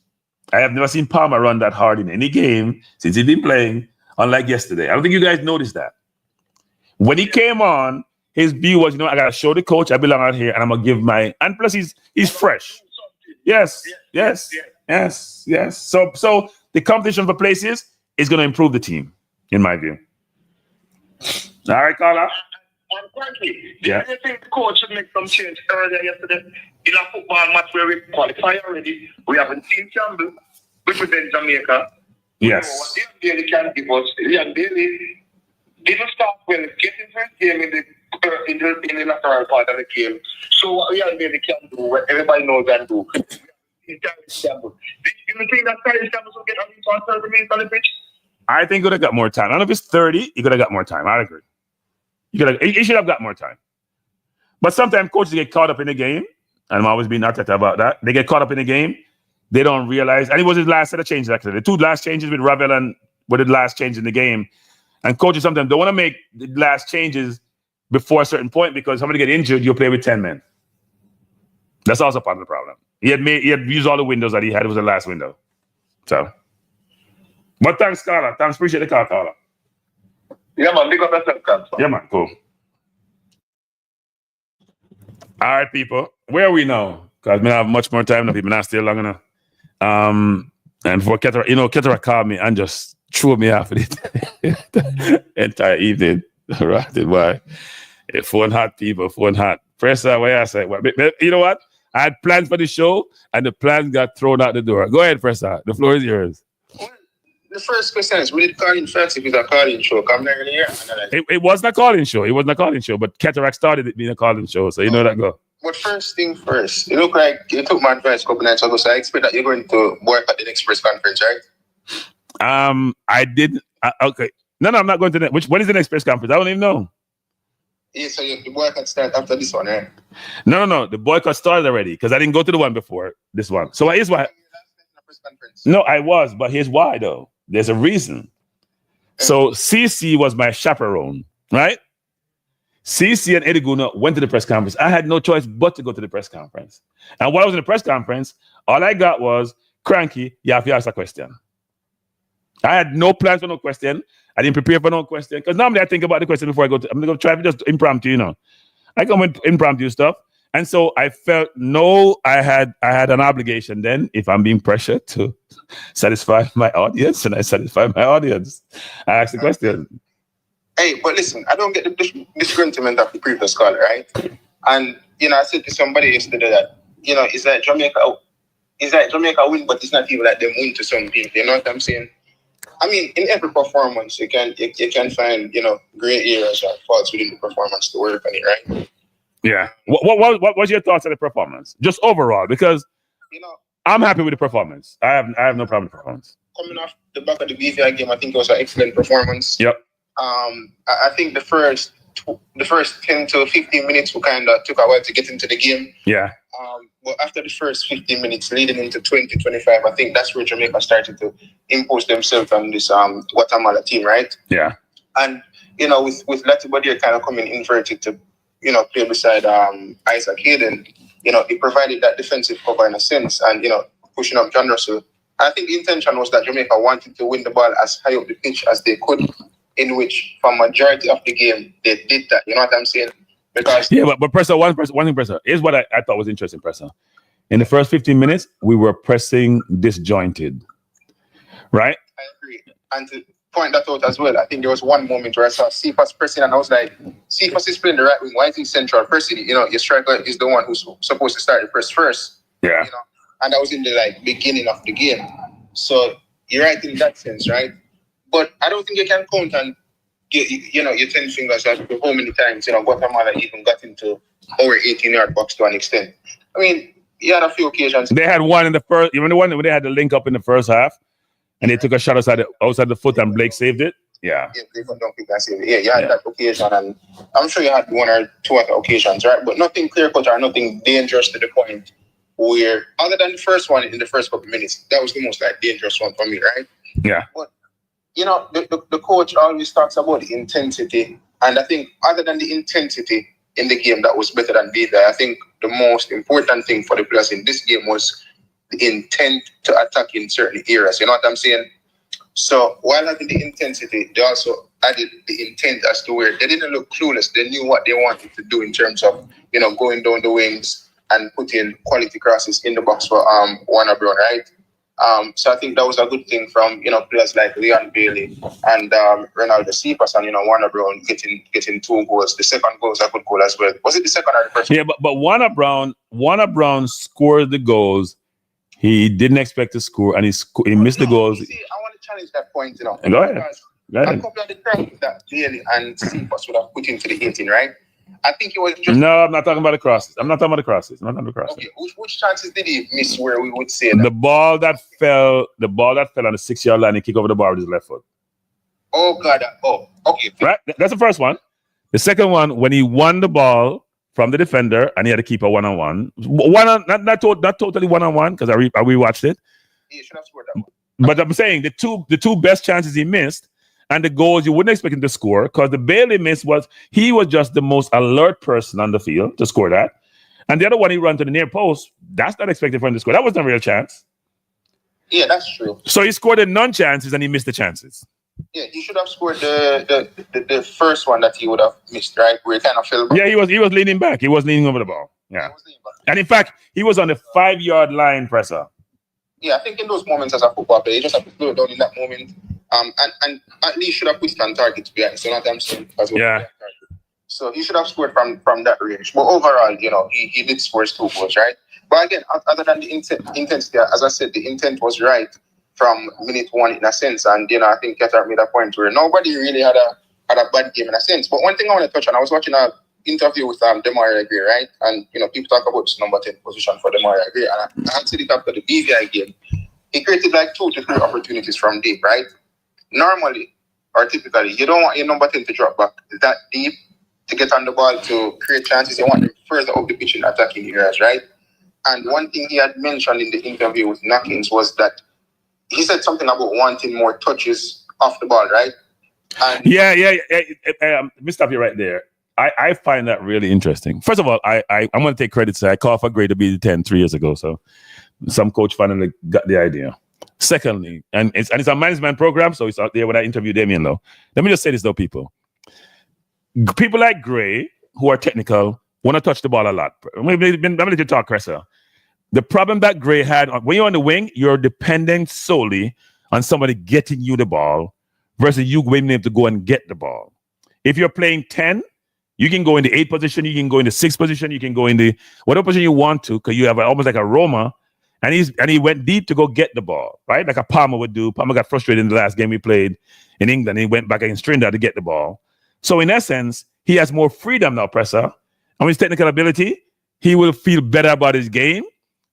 I have never seen Palmer run that hard in any game since he's been playing, unlike yesterday. I don't think you guys noticed that. When he came on, his view was, I got to show the coach I belong out here and I'm going to give my... And plus, he's fresh. Yes. So the competition for places is going to improve the team, in my view. All right, Carla?
And frankly, do you think the coach should make some change earlier yesterday in a football match where we qualify already? We haven't seen Campbell represent Jamaica.
Yes.
What Ian Bailey can give us. Ian Bailey didn't start well getting first game in the lateral part of the game. So what Ian Bailey can do, what everybody knows and do. Do you think that Kyle Campbell will get on the 30 minutes on the pitch?
I think he could have got more time. I don't know if it's 30, he could have got more time. I agree. He should have got more time. But sometimes coaches get caught up in the game, and I'm always being Arteta about that. They get caught up in the game. They don't realize, and it was his last set of changes, actually. The 2 last changes with Ravel and were the last change in the game. And coaches sometimes don't want to make the last changes before a certain point because somebody get injured, you'll play with 10 men. That's also part of the problem. He had used all the windows that he had. It was the last window. So, but thanks, Carla. Thanks, appreciate the call, Carla.
Yeah, man, big up yourself, Carla.
Yeah, man, cool. All right, people. Where are we now? Because we don't have much more time now. People not stay long enough. And for Ketera, Ketera called me and just threw me off the entire evening. Right? Why? Phone hot, people. Phone hot. Press that way. I said, well, you know what? I had plans for the show, and the plans got thrown out the door. Go ahead, Pressa. The floor is yours.
Well, the first question is, will it call in first if it's a call-in show? Come down here.
It wasn't a call-in show. It wasn't a call-in show, but Cataract started it being a call-in show, so you know that go.
But first thing first, you look like you took my advice a couple nights ago, so I expect that you're going to work at the next press conference, right?
I did. Okay. No, I'm not going to. When is the next press conference? I don't even know.
Yeah, so the boycott start after this one, right?
No. The boycott started already because I didn't go to the one before this one. So here's why. No, I was, but here's why though. There's a reason. So CC was my chaperone, right? CC and Eddie Guna went to the press conference. I had no choice but to go to the press conference. And while I was in the press conference, all I got was, Cranky, you have to ask a question. I had no plans for no question. I didn't prepare for no question because normally I think about the question before I go. I'm gonna go try to just impromptu, I come with impromptu stuff, and so I felt I had an obligation then. If I'm being pressured to satisfy my audience, and I satisfy my audience, I asked the question.
Hey, but listen, I don't get the disagreement of the previous caller, right? And I said to somebody yesterday that it's like Jamaica win, but it's not even like them win to some people. You know what I'm saying? I mean, in every performance, you can find great areas or faults within the performance to work on it, right?
Yeah. What was your thoughts on the performance, just overall? Because I'm happy with the performance. I have no problem with the performance.
Coming off the back of the BVI game, I think it was an excellent performance.
Yep.
I think the first 10 to 15 minutes we kind of took a while to get into the game.
Yeah.
But after the first 15 minutes leading into 20-25, I think that's where Jamaica started to impose themselves on this Guatemala team, right?
Yeah.
And with Latibody kind of coming inverted to play beside Isaac Hayden, it provided that defensive cover in a sense, and pushing up John Russell. I think the intention was that Jamaica wanted to win the ball as high up the pitch as they could, in which for majority of the game they did that. You know what I'm saying? Because
but Presser, one thing, Presser, is what I thought was interesting, Presser. In the first 15 minutes, we were pressing disjointed, right?
I agree. And to point that out as well, I think there was one moment where I saw Cephas pressing, and I was like, Cephas is playing the right wing. Why is he central pressing? Your striker is the one who's supposed to start the press first.
Yeah.
And that was in the beginning of the game. So you're right in that sense, right? But I don't think you can count on your 10 fingers as to how many times Guatemala even got into our 18-yard box to an extent. I mean, you had a few occasions.
They had one in the first, even the one where they had the link up in the first half, and they took a shot outside the foot, and Blake saved it. Yeah.
Yeah, they don't think I saved it. Yeah, you had that occasion, and I'm sure you had one or two other occasions, right? But nothing clear-cut or nothing dangerous to the point where, other than the first one in the first couple of minutes, that was the most dangerous one for me, right?
Yeah.
But the coach always talks about the intensity, and I think other than the intensity in the game that was better than Vida, I think the most important thing for the players in this game was the intent to attack in certain areas. You know what I'm saying? So while having the intensity, they also added the intent as to where they didn't look clueless. They knew what they wanted to do in terms of going down the wings and putting quality crosses in the box for Warner Brown, right? So I think that was a good thing from players like Leon Bailey and Ronaldo Cephas and Warner Brown getting 2 goals. The second goal was a good goal as well. Was it the second or the first?
Yeah, but Warner Brown scored the goals he didn't expect to score, and he missed the goals.
You see, I want to challenge that point.
Go ahead.
A couple of the crosses that Bailey and Cephas would have put into the 18, right? I think it was just...
No, I'm not talking about the crosses.
Okay, which chances did he miss where we would say that?
The ball that fell on the 6-yard line, he kicked over the bar with his left foot.
Oh, God. Oh, okay.
Right? That's the first one. The second one, when he won the ball from the defender and he had to keep a one-on-one. Not totally one-on-one, because I rewatched it.
He should have scored that one.
But I'm saying the two best chances he missed, and the goals you wouldn't expect him to score, because the Bailey miss he was just the most alert person on the field to score that. And the other one, he ran to the near post. That's not expected for him to score. That wasn't a real chance.
Yeah, that's true.
So he scored the non-chances and he missed the chances.
Yeah, he should have scored the first one that he would have missed, right? Where he kind of fell back.
Yeah, he was leaning back. He was leaning over the ball. Yeah. And in fact, he was on the 5-yard line, Presser.
Yeah, I think in those moments as a football player, you just have to slow down in that moment. And at least should have put it on target, to be honest. So not I'm saying as well.
Yeah.
So he should have scored from that range. But overall, he did score 2 goals, right? But again, other than the intensity, as I said, the intent was right from minute 1 in a sense. And I think Qatar made a point where nobody really had a bad game in a sense. But one thing I want to touch on, I was watching an interview with Demarai Gray, right? And people talk about this number 10 position for Demarai Gray. And I said it after the BVI game. He created 2 to 3 opportunities from deep, right? Normally or typically, you don't want your number 10 to drop back that deep to get on the ball to create chances. You want them further up the pitch in attacking areas, right? And one thing he had mentioned in the interview with Knockins was that he said something about wanting more touches off the ball, right? And
yeah. Let me stop you right there. I find that really interesting. First of all, I'm going to take credit. I called for Gray to be the 10 3 years ago. So some coach finally got the idea. Secondly, and it's a management program, so it's out there when I interview Damien though. Let me just say this though, people. People like Gray, who are technical, want to touch the ball a lot. Let me let you talk, Cressa. The problem that Gray had, when you're on the wing, you're depending solely on somebody getting you the ball versus you being able to go and get the ball. If you're playing 10, you can go in the 8th position, you can go in the 6th position, you can go in the whatever position you want to, because you have almost like a Roma, and he went deep to go get the ball, right? Like a Palmer would do. Palmer got frustrated in the last game we played in England. He went back against Trinidad to get the ball. So in essence, he has more freedom now, Presser. And with his technical ability, he will feel better about his game.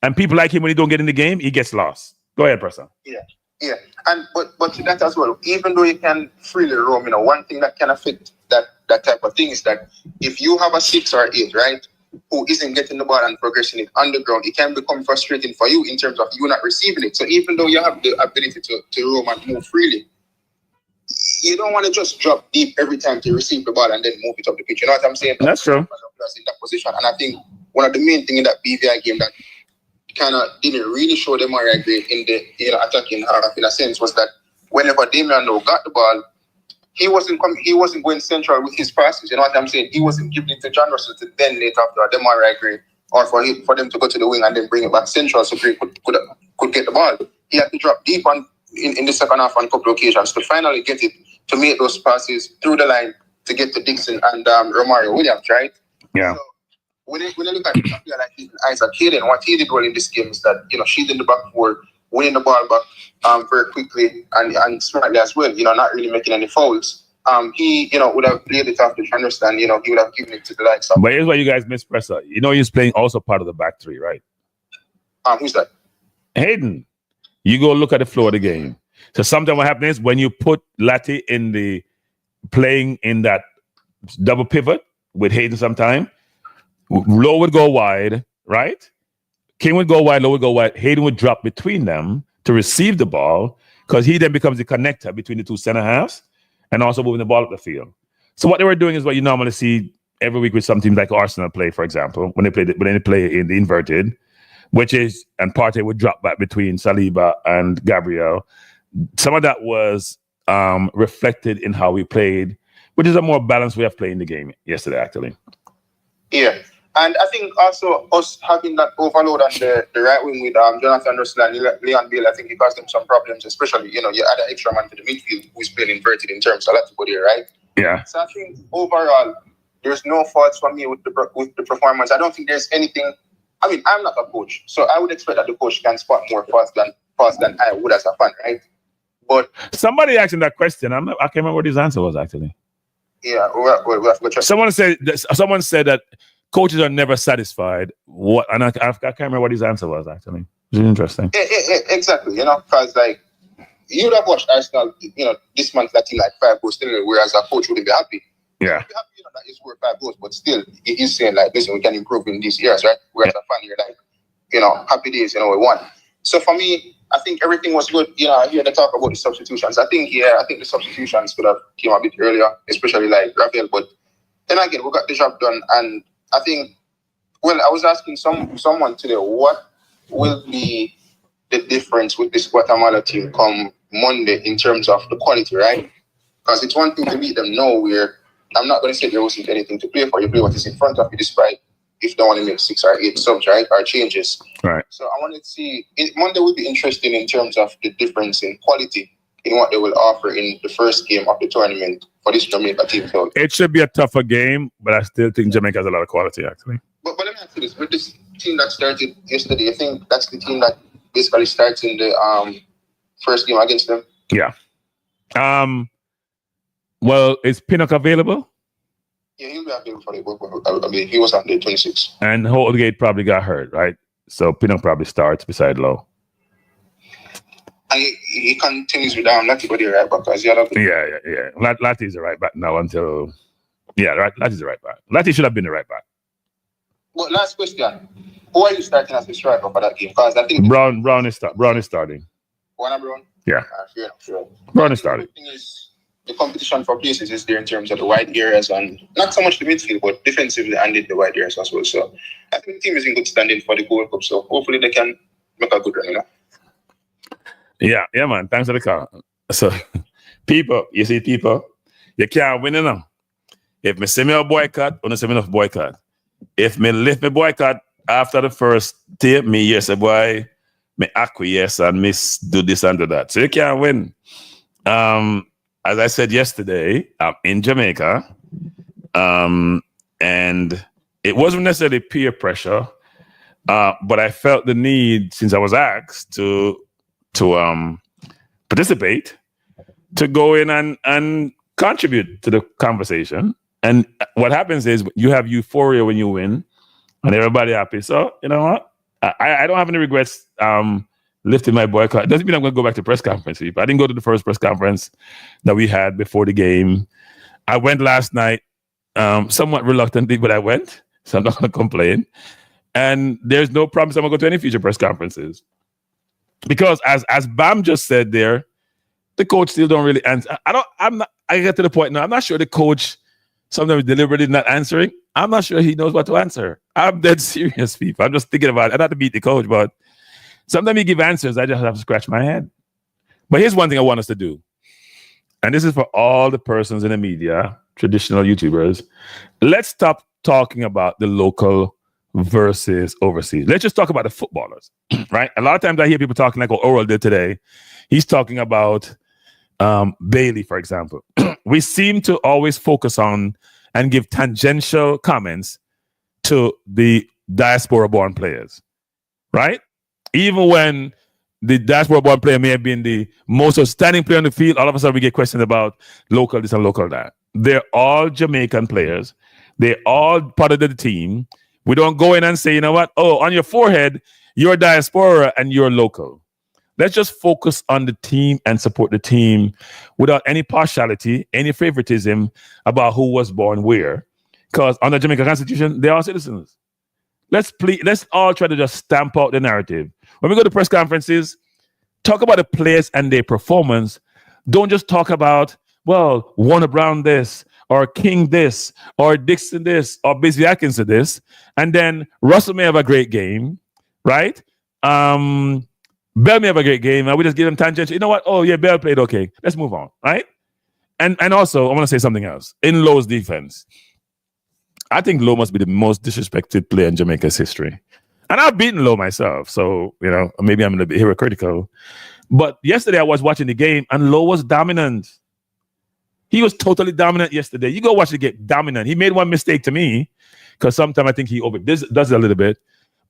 And people like him, when he don't get in the game, he gets lost. Go ahead, Presser.
Yeah. And but to that as well, even though you can freely roam, one thing that can affect that type of thing is that if you have a 6 or 8, right, who isn't getting the ball and progressing it on the ground, it can become frustrating for you in terms of you not receiving it. So even though you have the ability to roam and move freely, you don't want to just drop deep every time to receive the ball and then move it up the pitch. You know what I'm saying?
That's true.
In that position. And I think one of the main things in that BVI game that kind of didn't really show them right great in the attacking half, in a sense, was that whenever Damian got the ball, he wasn't going central with his passes. You know what I'm saying? He wasn't giving it to John Russell to then later after Demar Gray, or for them to go to the wing and then bring it back central so Gray could get the ball. He had to drop deep in the second half on a couple of occasions to finally get it, to make those passes through the line to get to Dixon and Romario Williams, right?
Yeah. So
when you look at a player like Isaac Hayden, what he did well in this game is that, she's in the back four, winning the ball back very quickly and smartly as well, not really making any fouls. He, would have played it off the understand, he would have given it to the likes of.
But here's why you guys miss Presser. He's playing also part of the back three, right?
Who's that?
Hayden. You go look at the flow of the game. So sometimes what happens is when you put Lati playing in that double pivot with Hayden sometime, Low would go wide, right? King would go wide, Low would go wide. Hayden would drop between them to receive the ball, because he then becomes the connector between the two center halves and also moving the ball up the field. So what they were doing is what you normally see every week with some teams like Arsenal play, for example, when they play in the inverted, and Partey would drop back between Saliba and Gabriel. Some of that was reflected in how we played, which is a more balanced way of playing the game yesterday, actually. Yeah.
And I think also us having that overload on the right wing with Jonathan Russell and Leon Bale, I think it caused them some problems, especially, you add an extra man to the midfield who's playing inverted in terms of everybody, right?
Yeah.
So I think overall, there's no faults for me with the performance. I don't think there's anything. I mean, I'm not a coach, so I would expect that the coach can spot more fast than I would as a fan, right? But
somebody asked him that question. I can't remember what his answer was, actually.
Yeah, we'll have to check.
Someone said that coaches are never satisfied. And I can't remember what his answer was, actually. It's interesting.
Exactly, because you would have watched Arsenal, this month that team 5 goals still, whereas a coach wouldn't be happy.
Yeah.
Be happy, that is worth 5 goals, but still, he's saying listen, we can improve in these years, right? Whereas a fan, you're happy days, we won. So for me, I think everything was good. I hear the talk about the substitutions. I think the substitutions could have came a bit earlier, especially Rafael. But then again, we got the job done. And I think, I was asking someone today, what will be the difference with this Guatemala team come Monday in terms of the quality, right? Because it's one thing to beat them now, where I'm not going to say there wasn't anything to play for. You play what is in front of you, despite if they want to make 6 or 8 subs, right, or changes.
Right.
So I wanted to see, Monday will be interesting in terms of the difference in quality in what they will offer in the first game of the tournament for this Jamaica team. So
it should be a tougher game, but I still think Jamaica has a lot of quality, actually.
But let me ask you this. With this team that started yesterday, I think that's the team that basically starts in the first game against them?
Yeah. Well, is Pinnock available?
Yeah, he'll be available for it. I mean, he was on day 26.
And Holgate probably got hurt, right? So Pinnock probably starts beside Low.
And he continues with Lati, but right back.
Yeah. Lati's the right back now until... Yeah, Lati's the right back. Lati should have been the right back.
But last question. Who are you starting as the striker for that game? Because I think...
Brown is starting.
Warner Brown?
Yeah.
Fair enough, sure.
Brown is starting.
The thing is, the competition for places is there in terms of the wide areas and not so much the midfield, but defensively and in the wide areas as well. So I think the team is in good standing for the Gold Cup. So hopefully they can make a good run.
Yeah, man. Thanks for the call. So, people, you can't win enough. If me say me a boycott, or say me enough boycott. If me lift me boycott after the first tape, me yes, a boy, me acquiesce and miss do this and do that. So you can't win. As I said yesterday, I'm in Jamaica, and it wasn't necessarily peer pressure, but I felt the need, since I was asked to participate, to go in and contribute to the conversation. And what happens is you have euphoria when you win, and everybody happy. So you know what? I don't have any regrets lifting my boycott. It doesn't mean I'm going to go back to press conference. I didn't go to the first press conference that we had before the game. I went last night, somewhat reluctantly, but I went. So I'm not going to complain. And there's no promise I'm going to go to any future press conferences. Because as Bam just said there, the coach still don't really answer. I get to the point now, I'm not sure the coach sometimes deliberately not answering. I'm not sure he knows what to answer. I'm dead serious, people. I'm just thinking about it. I not to beat the coach, but sometimes he give answers, I just have to scratch my head. But here's one thing I want us to do. And this is for all the persons in the media, traditional YouTubers. Let's stop talking about the local versus overseas. Let's just talk about the footballers, right? A lot of times I hear people talking like what Oral did today. He's talking about Bailey, for example. We seem to always focus on and give tangential comments to the diaspora-born players, right? Even when the diaspora-born player may have been the most outstanding player on the field, all of a sudden we get questions about local this and local that. They're all Jamaican players. They're all part of the team. We don't go in and say, you know what? Oh, on your forehead, you're diaspora and you're local. Let's just focus on the team and support the team without any partiality, any favoritism about who was born where. Because under Jamaica Constitution, they are citizens. Let's all try to just stamp out the narrative. When we go to press conferences, talk about the players and their performance. Don't just talk about, well, Warner Brown this, or King this, or Dixon this, or Busy Atkinson this. And then Russell may have a great game, right? Bell may have a great game, and we just give them tangential. You know what? Oh, yeah, Bell played okay. Let's move on, right? And also, I want to say something else. In Lowe's defense, I think Lowe must be the most disrespected player in Jamaica's history. And I've beaten Lowe myself, so, you know, maybe I'm a little bit hypocritical. But yesterday I was watching the game, and Lowe was dominant. He was totally dominant yesterday. You go watch the game, dominant. He made one mistake to me, because sometimes I think he does it a little bit.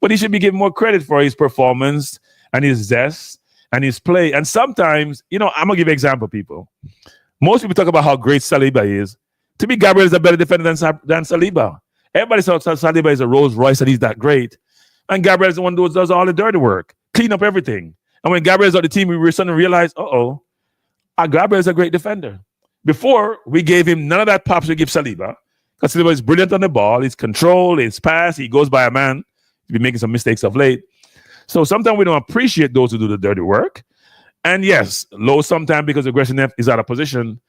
But he should be given more credit for his performance and his zest and his play. And sometimes, you know, I'm going to give you an example, people. Most people talk about how great Saliba is. To me, Gabriel is a better defender than Saliba. Everybody thought Saliba is a Rolls Royce and he's that great. And Gabriel is the one who does all the dirty work, clean up everything. And when Gabriel's on the team, we were starting to realize, Gabriel is a great defender. Before, we gave him none of that pops we give Saliba. Because Saliba is brilliant on the ball. His control, his pass, he goes by a man. He's been making some mistakes of late. So sometimes we don't appreciate those who do the dirty work. And yes, Lowe sometimes because aggression is out of position,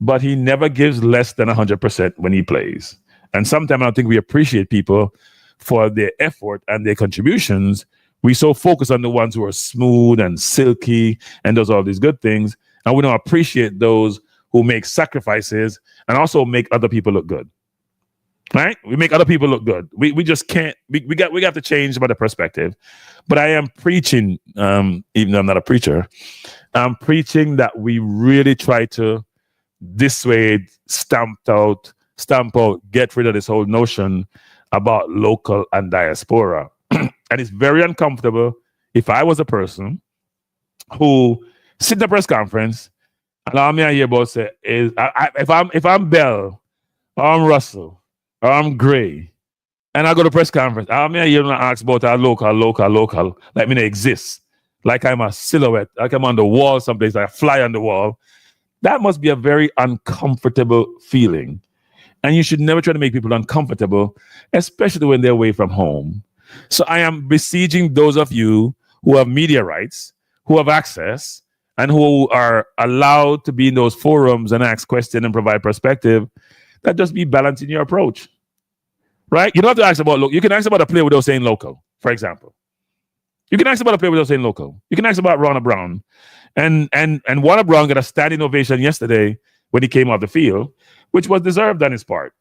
but he never gives less than 100% when he plays. And sometimes I don't think we appreciate people for their effort and their contributions. We so focus on the ones who are smooth and silky and does all these good things. And we don't appreciate those who make sacrifices and also make other people look good. Right? We make other people look good. We just can't. We got to change about the perspective. But I am preaching, even though I'm not a preacher, I'm preaching that we really try to dissuade, stamp out, get rid of this whole notion about local and diaspora. And it's very uncomfortable if I was a person who sit in a press conference and all me I hear about say is if I'm Bell or I'm Russell or I'm Gray, and I go to press conference, I mean, you don't ask about our local, like me they exist, like I'm a silhouette, like I'm on the wall someplace, like I fly on the wall. That must be a very uncomfortable feeling. And you should never try to make people uncomfortable, especially when they're away from home. So I am besieging those of you who have media rights, who have access, and who are allowed to be in those forums and ask questions and provide perspective, that just be balanced in your approach. Right? You don't have to ask about local. You can ask about a player without saying local, for example. You can ask about a player without saying local. You can ask about Ronald Brown. And Warner Brown got a standing ovation yesterday when he came off the field, which was deserved on his part,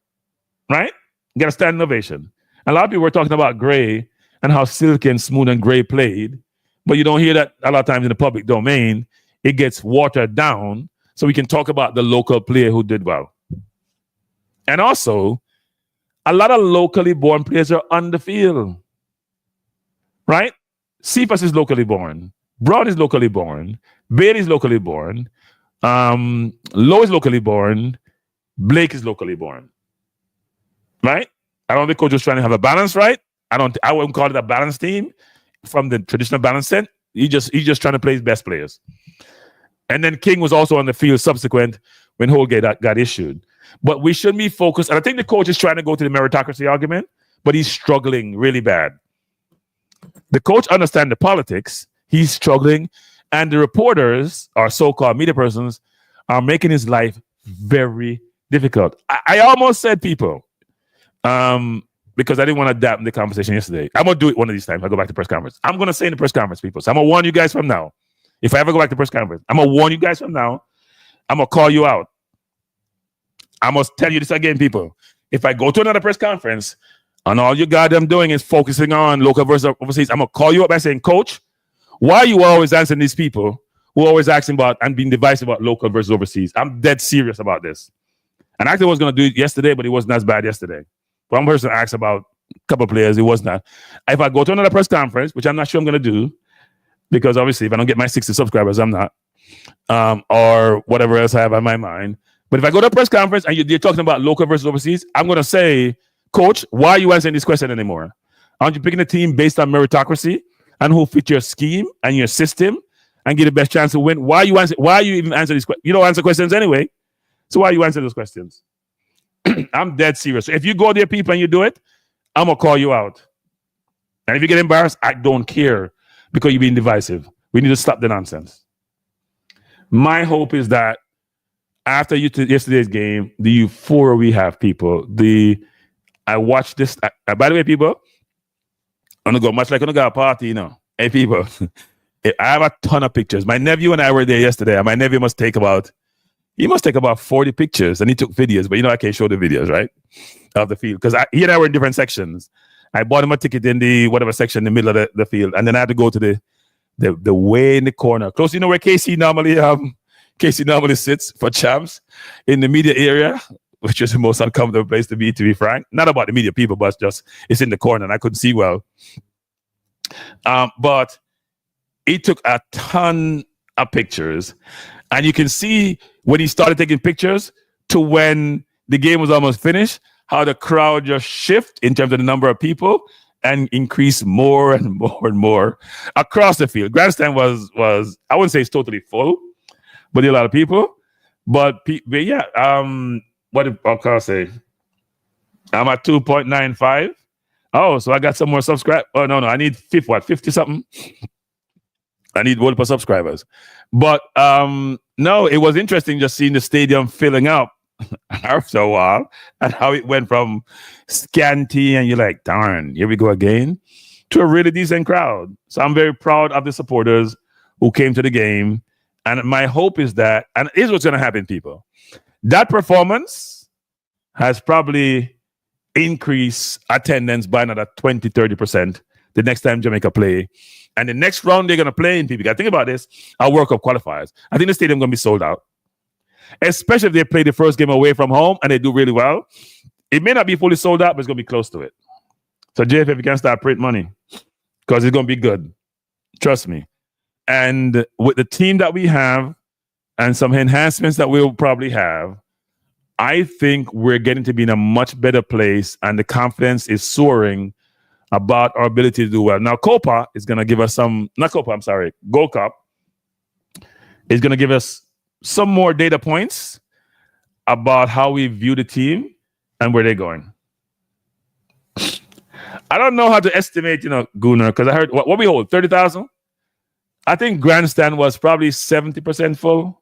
right? Got a standing ovation. A lot of people were talking about Gray and how silky and smooth and Gray played, but you don't hear that a lot of times in the public domain. It gets watered down so we can talk about the local player who did well. And also, a lot of locally born players are on the field, right? Cephas is locally born. Brown is locally born. Bailey is locally born. Lowe is locally born. Blake is locally born. Right? I don't think coach was trying to have a balance, right? I wouldn't call it a balanced team from the traditional balance set. He's just trying to play his best players. And then King was also on the field subsequent when Holgate got issued. But we shouldn't be focused. And I think the coach is trying to go to the meritocracy argument, but he's struggling really bad. The coach understands the politics. He's struggling. And the reporters, or so-called media persons, are making his life very difficult. I almost said people, because I didn't want to adapt the conversation yesterday. I'm going to do it one of these times. I go back to press conference. I'm going to say in the press conference, people. So I'm going to warn you guys from now. If I ever go back to press conference, I'm going to warn you guys from now. I'm going to call you out. I must tell you this again, people. If I go to another press conference and all you goddamn doing is focusing on local versus overseas, I'm going to call you up by saying, Coach, why are you always answering these people who are always asking about and being divisive about local versus overseas? I'm dead serious about this. And I actually was going to do it yesterday, but it wasn't as bad yesterday. One person asked about a couple of players. It was not. If I go to another press conference, which I'm not sure I'm going to do, because obviously if I don't get my 60 subscribers, I'm not, or whatever else I have on my mind. But if I go to a press conference and you're talking about local versus overseas, I'm going to say, Coach, why are you answering this question anymore? Aren't you picking a team based on meritocracy and who fit your scheme and your system and get the best chance to win? Why are you even answering these questions? You don't answer questions anyway. So why are you answering those questions? I'm dead serious. So if you go there, people, and you do it, I'm going to call you out. And if you get embarrassed, I don't care because you're being divisive. We need to stop the nonsense. My hope is that after yesterday's game, the euphoria we have, people, I watched this. By the way, people, I'm going to go much like I'm going to go to a party, you know. Hey, people, I have a ton of pictures. My nephew and I were there yesterday, and my nephew must take about 40 pictures, and he took videos, but I can't show the videos, right, of the field, because he and I were in different sections. I bought him a ticket in the whatever section in the middle of the field, and then I had to go to the way in the corner, close, where Casey normally sits for champs, in the media area, which is the most uncomfortable place to be frank. Not about the media people, but just it's in the corner, and I couldn't see well. But he took a ton of pictures, and you can see when he started taking pictures to when the game was almost finished, how the crowd just shift in terms of the number of people and increase more and more and more across the field. Grandstand was I wouldn't say it's totally full, but a lot of people. But yeah, what did I say? I'm at 2.95. Oh, so I got some more subscribers. Oh, no, I need 50 something. I need multiple subscribers. But no, it was interesting just seeing the stadium filling up after a while and how it went from scanty and you're like, darn, here we go again, to a really decent crowd. So I'm very proud of the supporters who came to the game. And my hope is that, and here's what's going to happen, people. That performance has probably increased attendance by another 20, 30% the next time Jamaica play. And the next round they're going to play in, people, got to think about this, our World Cup qualifiers. I think the stadium going to be sold out, especially if they play the first game away from home and they do really well. It may not be fully sold out, but it's going to be close to it. So JFF, you can start print money because it's going to be good. Trust me. And with the team that we have and some enhancements that we'll probably have, I think we're getting to be in a much better place, and the confidence is soaring about our ability to do well. Now, Gold Cup is going to give us some more data points about how we view the team and where they're going. I don't know how to estimate, Gunnar, because I heard what we hold, 30,000? I think Grandstand was probably 70% full,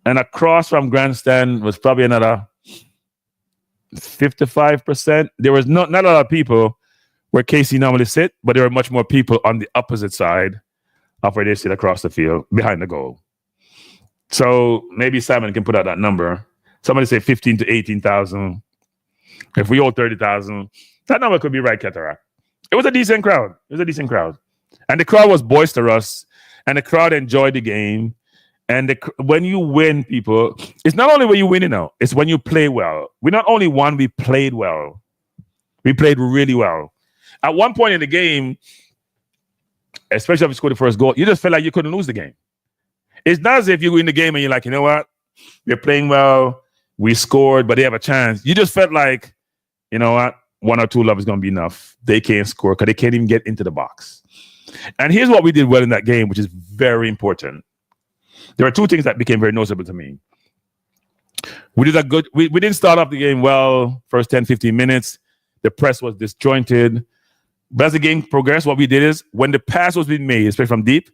and across from Grandstand was probably another 55%. There was not a lot of people, where KC normally sit, but there were much more people on the opposite side of where they sit across the field behind the goal. So maybe Simon can put out that number. Somebody say 15 to 18,000. If we hold 30,000, that number could be right, Cataract. It was a decent crowd. And the crowd was boisterous, and the crowd enjoyed the game. And when you win, people, it's not only when you win, it's when you play well. We not only won, we played well. We played really well. At one point in the game, especially if you scored the first goal, you just felt like you couldn't lose the game. It's not as if you win the game and you're like, you know what? We're playing well. We scored, but they have a chance. You just felt like, you know what? 1 or 2 love is going to be enough. They can't score because they can't even get into the box. And here's what we did well in that game, which is very important. There are 2 things that became very noticeable to me. We didn't start off the game well, first 10, 15 minutes. The press was disjointed. But as the game progressed, what we did is when the pass was being made, especially from deep,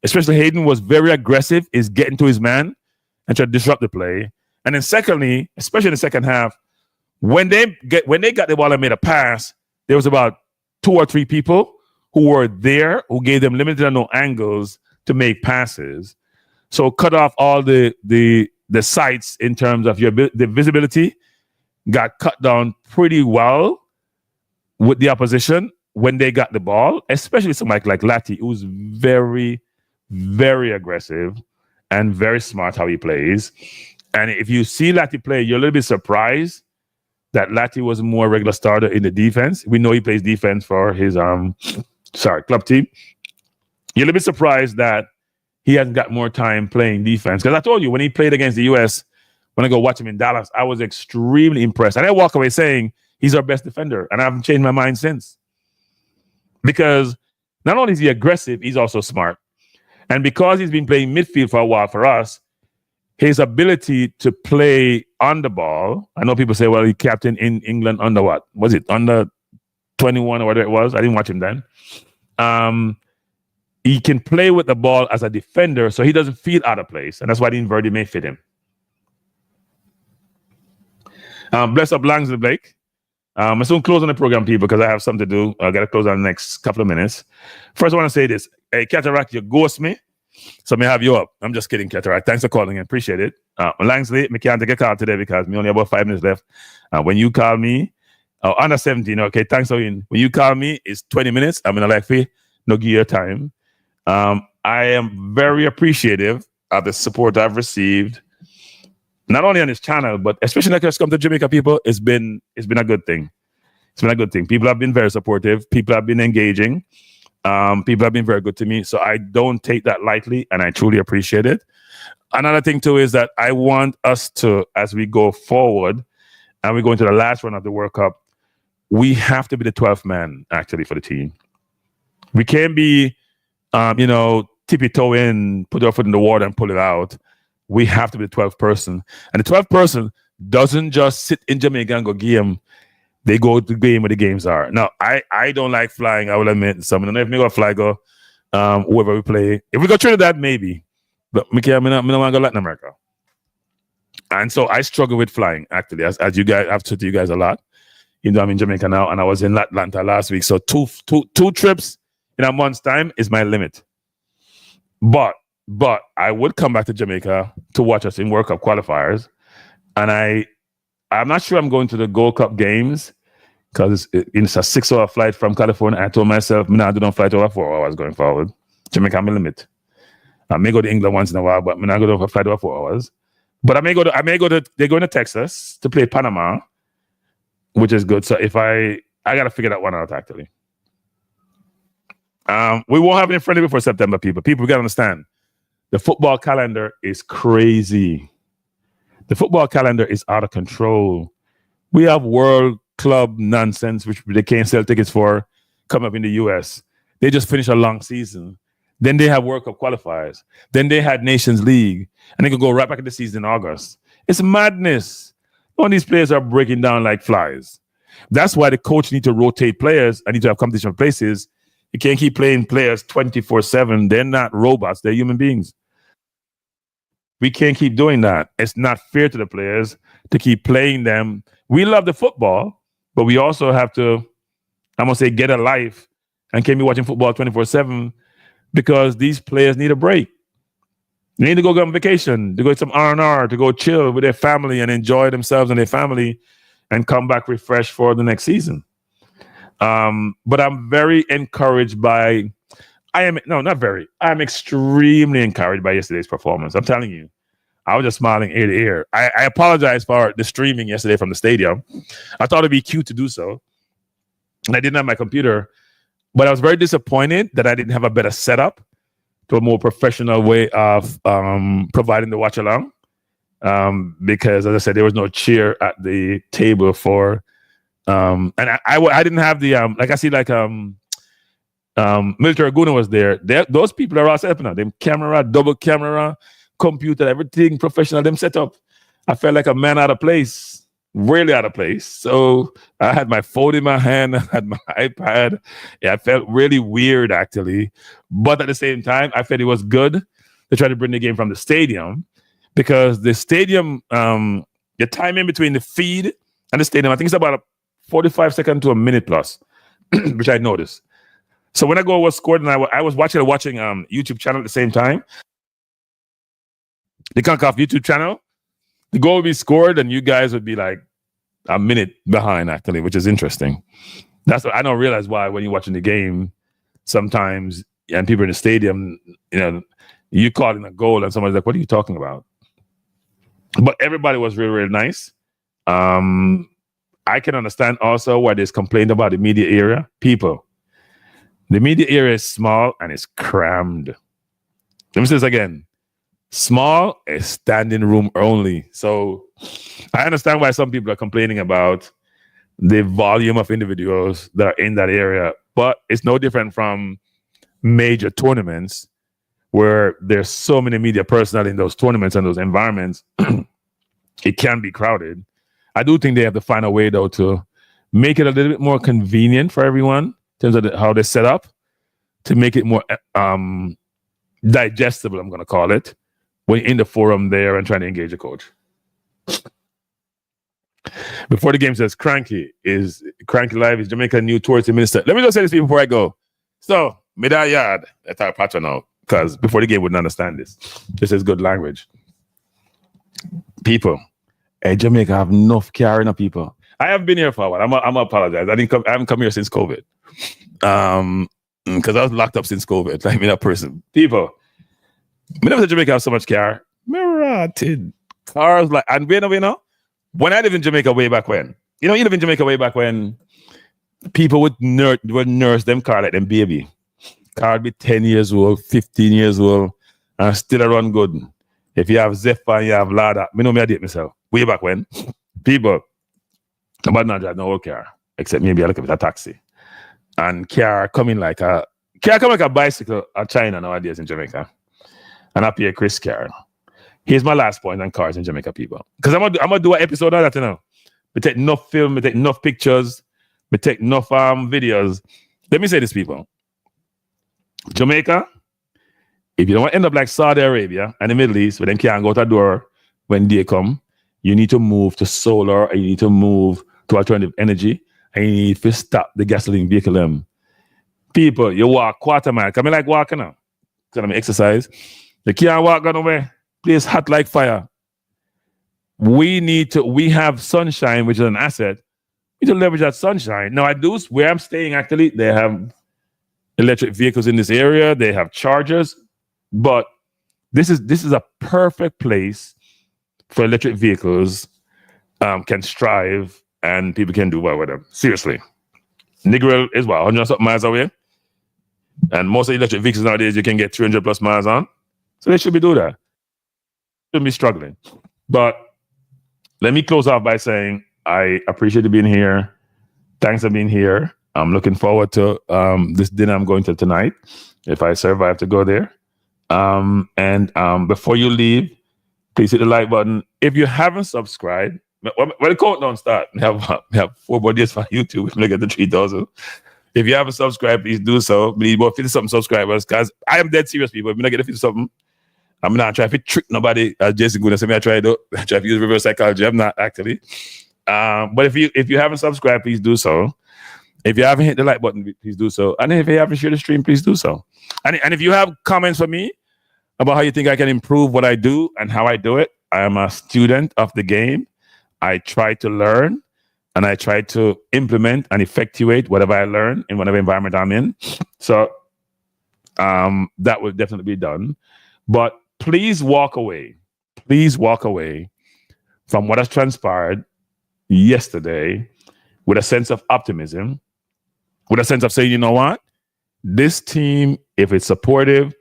especially Hayden was very aggressive, is getting to his man and try to disrupt the play. And then secondly, especially in the second half, when they got the ball and made a pass, there was about 2 or 3 people who were there who gave them limited and no angles to make passes. So cut off all the sights in terms of the visibility got cut down pretty well with the opposition when they got the ball, especially somebody like Lati, who's very, very aggressive and very smart how he plays. And if you see Lati play, you're a little bit surprised that Lati was a more regular starter in the defense. We know he plays defense for his club team. You're a little bit surprised that he hasn't got more time playing defense. Because I told you, when he played against the U.S., when I go watch him in Dallas, I was extremely impressed. And I walk away saying he's our best defender. And I haven't changed my mind since. Because not only is he aggressive, he's also smart. And because he's been playing midfield for a while for us, his ability to play on the ball, I know people say, well, he captained in England under what? Was it under 21 or whatever it was? I didn't watch him then. He can play with the ball as a defender, so he doesn't feel out of place. And that's why the inverted may fit him. Bless up Langsley Blake. I'm soon closing the program, people, because I have something to do. I got to close on the next couple of minutes. First, I want to say this. Hey, Cataract, you ghost me. So may have you up. I'm just kidding, Cataract. Thanks for calling. I appreciate it. Langsley, I can't take a call today because we only have about 5 minutes left. When you call me, under 17, okay, thanks for in. When you call me, it's 20 minutes. I'm in a life no give your time. I am very appreciative of the support I've received, not only on this channel, but especially like us come to Jamaica people. It's been a good thing. It's been a good thing. People have been very supportive. People have been engaging. People have been very good to me. So I don't take that lightly, and I truly appreciate it. Another thing too is that I want us to, as we go forward and we go into the last run of the World Cup, we have to be the 12th man actually for the team. We can't be, tippy-toe in, put our foot in the water and pull it out. We have to be the 12th person. And the 12th person doesn't just sit in Jamaica and go game. They go to the game where the games are. Now, I don't like flying, I will admit. So I don't know if we go fly, whoever we play. If we go Trinidad, maybe. But I don't want to go Latin America. And so I struggle with flying, actually, as you guys, I've told you guys a lot. You know, I'm in Jamaica now, and I was in Atlanta last week. So two trips in a month's time is my limit. But I would come back to Jamaica to watch us in World Cup qualifiers. And I'm not sure I'm going to the Gold Cup games because it's a 6-hour flight from California. I told myself, I don't fly over 4 hours going forward. Jamaica, I'm a limit. I may go to England once in a while, but I'm not going to fly over 4 hours. But they're going to Texas to play Panama, which is good. So if I got to figure that one out, actually. We won't have any friendly before September, people. People, we got to understand. The football calendar is crazy. The football calendar is out of control. We have World Club nonsense, which they can't sell tickets for, come up in the U.S. They just finished a long season. Then they have World Cup qualifiers. Then they had Nations League. And they can go right back in the season in August. It's madness. All these players are breaking down like flies. That's why the coach need to rotate players and need to have competition places. You can't keep playing players 24/7. They're not robots. They're human beings. We can't keep doing that. It's not fair to the players to keep playing them. We love the football, but we also have to I'm going to say get a life and can't be watching football 24/7 because these players need a break. They need to go on vacation, to go some R&R, to go chill with their family and enjoy themselves and their family and come back refreshed for the next season. But I'm very encouraged by, I'm extremely encouraged by yesterday's performance. I'm telling you, I was just smiling ear to ear. I apologize for the streaming yesterday from the stadium. I thought it'd be cute to do so. And I didn't have my computer, but I was very disappointed that I didn't have a better setup to a more professional way of providing the watch along. Because as I said, there was no chair at the table for, and I didn't have the, like I see like, Military Guna was there. Those people are all set up now. Them camera, double camera, computer, everything professional, them set up. I felt like a man out of place, really out of place. So I had my phone in my hand, I had my iPad. Yeah, I felt really weird actually. But at the same time, I felt it was good to try to bring the game from the stadium because the stadium, the time in between the feed and the stadium, I think it's about a 45 seconds to a minute plus, which I noticed. So when a goal was scored and I was watching YouTube channel at the same time, the CONCACAF YouTube channel, the goal would be scored and you guys would be like a minute behind actually, which is interesting. That's what I don't realize why when you're watching the game sometimes and people in the stadium, you call in a goal and somebody's like, what are you talking about? But everybody was really, really nice. I can understand also why there's complaint about the media area. People, the media area is small and it's crammed. Let me say this again. Small is standing room only. So I understand why some people are complaining about the volume of individuals that are in that area, but it's no different from major tournaments where there's so many media personnel in those tournaments and those environments. It can be crowded. I do think they have to find a way though to make it a little bit more convenient for everyone in terms of how they set up to make it more digestible, I'm going to call it, when you're in the forum there and trying to engage a coach. Before the game says Cranky Live is Jamaica new tourism minister. Let me just say this before I go. So, Medayad, that's our patron now, because before the game wouldn't understand this. This is good language. People, Jamaica have enough carrying of people. I have been here for a while. I'm apologize. I haven't come here since COVID. Because I was locked up since COVID. Like me, that person. People, me never said Jamaica have so much car. Merated cars like and when I lived in Jamaica way back when, you live in Jamaica way back when people would nurse them car like them baby. Car would be 10 years old, 15 years old, and still a run good. If you have Zephyr and you have Lada, I did myself. Way back when, people, nobody not drive no old car, except maybe I look at a taxi. And car come like a bicycle at China nowadays in Jamaica. And I pay a Chris car. Here's my last point on cars in Jamaica, people. Because I'm gonna do an episode on that, We take enough film, we take enough pictures, we take enough videos. Let me say this, people. Jamaica, if you don't want to end up like Saudi Arabia and the Middle East, where them can't go to the door when they come, you need to move to solar and you need to move to alternative energy and you need to stop the gasoline vehicle. People, you walk quarter mile. Come like walking now. Because I'm exercise. You can't walk nowhere. Place hot like fire. We have sunshine, which is an asset. We need to leverage that sunshine. Now, where I'm staying, actually, they have electric vehicles in this area. They have chargers. But this is a perfect place for electric vehicles can strive and people can do well with them. Seriously. Negril is 100 something miles away. And most of the electric vehicles nowadays you can get 300 plus miles on. So they should be doing that. Shouldn't be struggling. But let me close off by saying I appreciate you being here. Thanks for being here. I'm looking forward to this dinner I'm going to tonight, if I survive to go there. And before you leave, please hit the like button. If you haven't subscribed, when the countdown starts, we have 4 more days for YouTube. We get to 3,000. If you haven't subscribed, please do so. We need more 50-something subscribers because I am dead serious, people. If you're not getting 50-something, I'm not trying to trick nobody. As Jason Guna said, I try to use reverse psychology. I'm not actually. But if you haven't subscribed, please do so. If you haven't hit the like button, please do so. And if you haven't shared the stream, please do so. And if you have comments for me about how you think I can improve what I do and how I do it, I am a student of the game. I try to learn and I try to implement and effectuate whatever I learn in whatever environment I'm in. So that will definitely be done. But please walk away from what has transpired yesterday with a sense of optimism, with a sense of saying, you know what? This team, if it's supportive,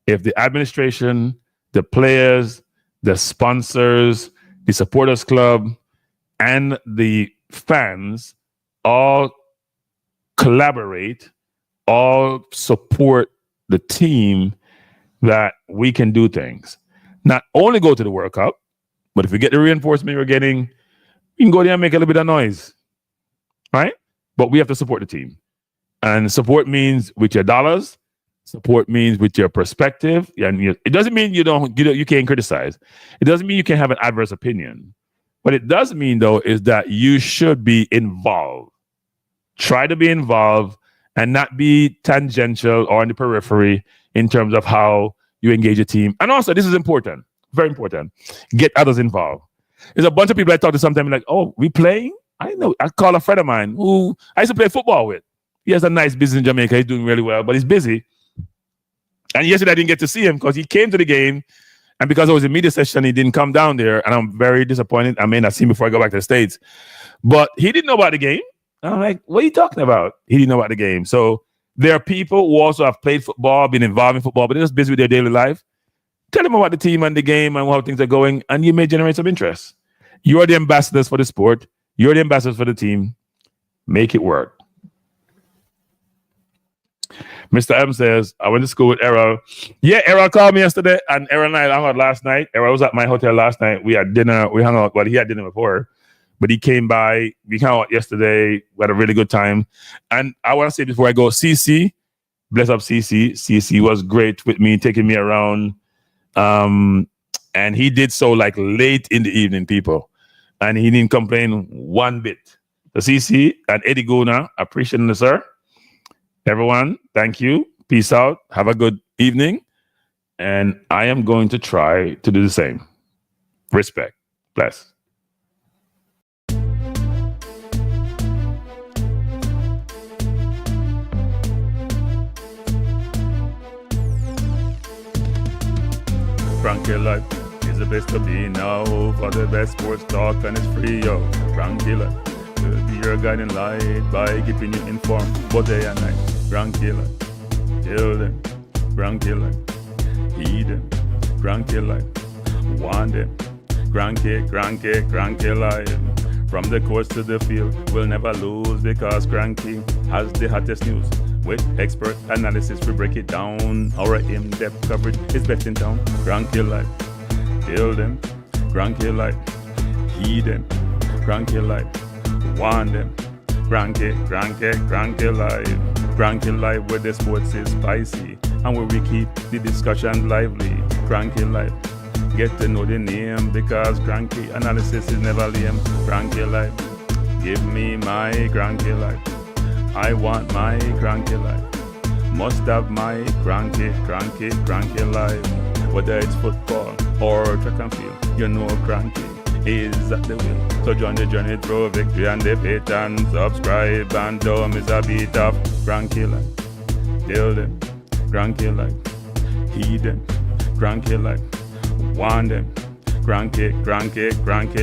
if the administration, the players, the sponsors, the supporters club, and the fans all collaborate, all support the team, that we can do things. Not only go to the World Cup, but if you get the reinforcement you're getting, you can go there and make a little bit of noise, right? But we have to support the team. And support means with your dollars. Support means with your perspective. And it doesn't mean you can't criticize. It doesn't mean you can't have an adverse opinion. What it does mean, though, is that you should be involved. Try to be involved and not be tangential or on the periphery in terms of how you engage a team. And also, this is important, very important, get others involved. There's a bunch of people I talk to sometimes like, oh, we playing? I know. I call a friend of mine who I used to play football with. He has a nice business in Jamaica. He's doing really well, but he's busy. And yesterday I didn't get to see him because he came to the game, and because it was a media session, he didn't come down there, and I'm very disappointed. I may not see him before I go back to the States. But he didn't know about the game. And I'm like, what are you talking about? He didn't know about the game. So there are people who also have played football, been involved in football, but they're just busy with their daily life. Tell them about the team and the game and how things are going, and you may generate some interest. You are the ambassadors for the sport. You're the ambassadors for the team. Make it work. Mr. M says, I went to school with Errol. Yeah, Errol called me yesterday, and Errol and I hung out last night. Errol was at my hotel last night. We had dinner. We hung out. Well, he had dinner before, but he came by. We hung out yesterday. We had a really good time. And I want to say before I go, CC, bless up CC. CC was great with me, taking me around. And he did so like late in the evening, people. And he didn't complain one bit. The CC and Eddie Guna, appreciate it, sir. Everyone, thank you. Peace out. Have a good evening. And I am going to try to do the same. Respect. Bless. Frankie Life is the best to be now. For the best sports talk, and it's free, yo. Frankie Life will be your guiding light by keeping you informed both day and night. Frankie Life, tell them. Frankie Life, heed them. Frankie Life, want them. Frankie Life. From the coast to the field, we'll never lose because Cranky has the hottest news. With expert analysis, we break it down. Our in-depth coverage is best in town. Cranky Life, tell them. Cranky Life, heed them. Cranky Life, want them. Cranky Life. Cranky Life, where the sports is spicy and where we keep the discussion lively. Cranky Life, get to know the name because Cranky analysis is never lame. Cranky Life, give me my Cranky Life. I want my Cranky Life. Must have my Cranky Life. Whether it's football or track and field, you know Cranky is at the wheel. So join the journey through victory and defeat, and subscribe and don't miss a beat of Cranky Life. Tell them, Cranky Life. Heed them, Cranky Life. Want them, Cranky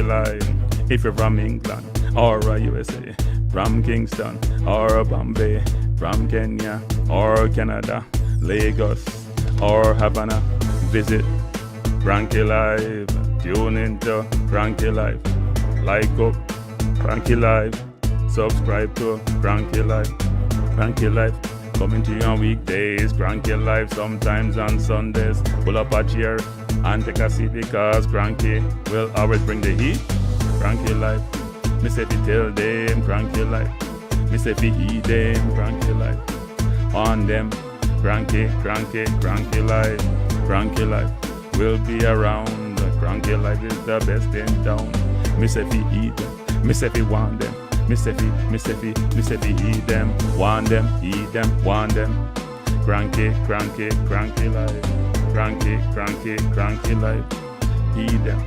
Life. If you're from England or USA, from Kingston or Bombay, from Kenya or Canada, Lagos or Havana, visit Cranky Life. Tune into Cranky Life. Like up Cranky Life. Subscribe to Cranky Life. Cranky Life coming to you on weekdays. Cranky Life sometimes on Sundays. Pull up a chair and take a seat because Cranky will always bring the heat. Cranky Life. Me say fi tell them Cranky Life. Me say fi heed them Cranky Life. On them Cranky Life. Cranky Life will be around. Cranky Life is the best in town. Me say fi eat them, me say fi want them. Me say fi eat them, want them, eat them, want them. Cranky life. Cranky life. Eat them,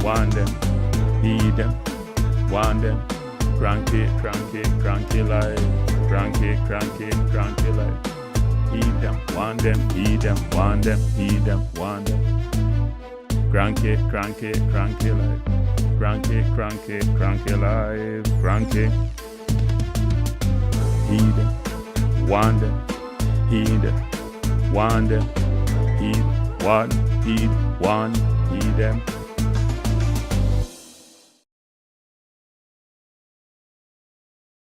want them, eat them, want them. Cranky life. Cranky life. Eat them, want them, eat them, want them, eat them, want them. Cranky life. Cranky life. Cranky. Eat them, want them, eat them, want them. Eat, want, eat them.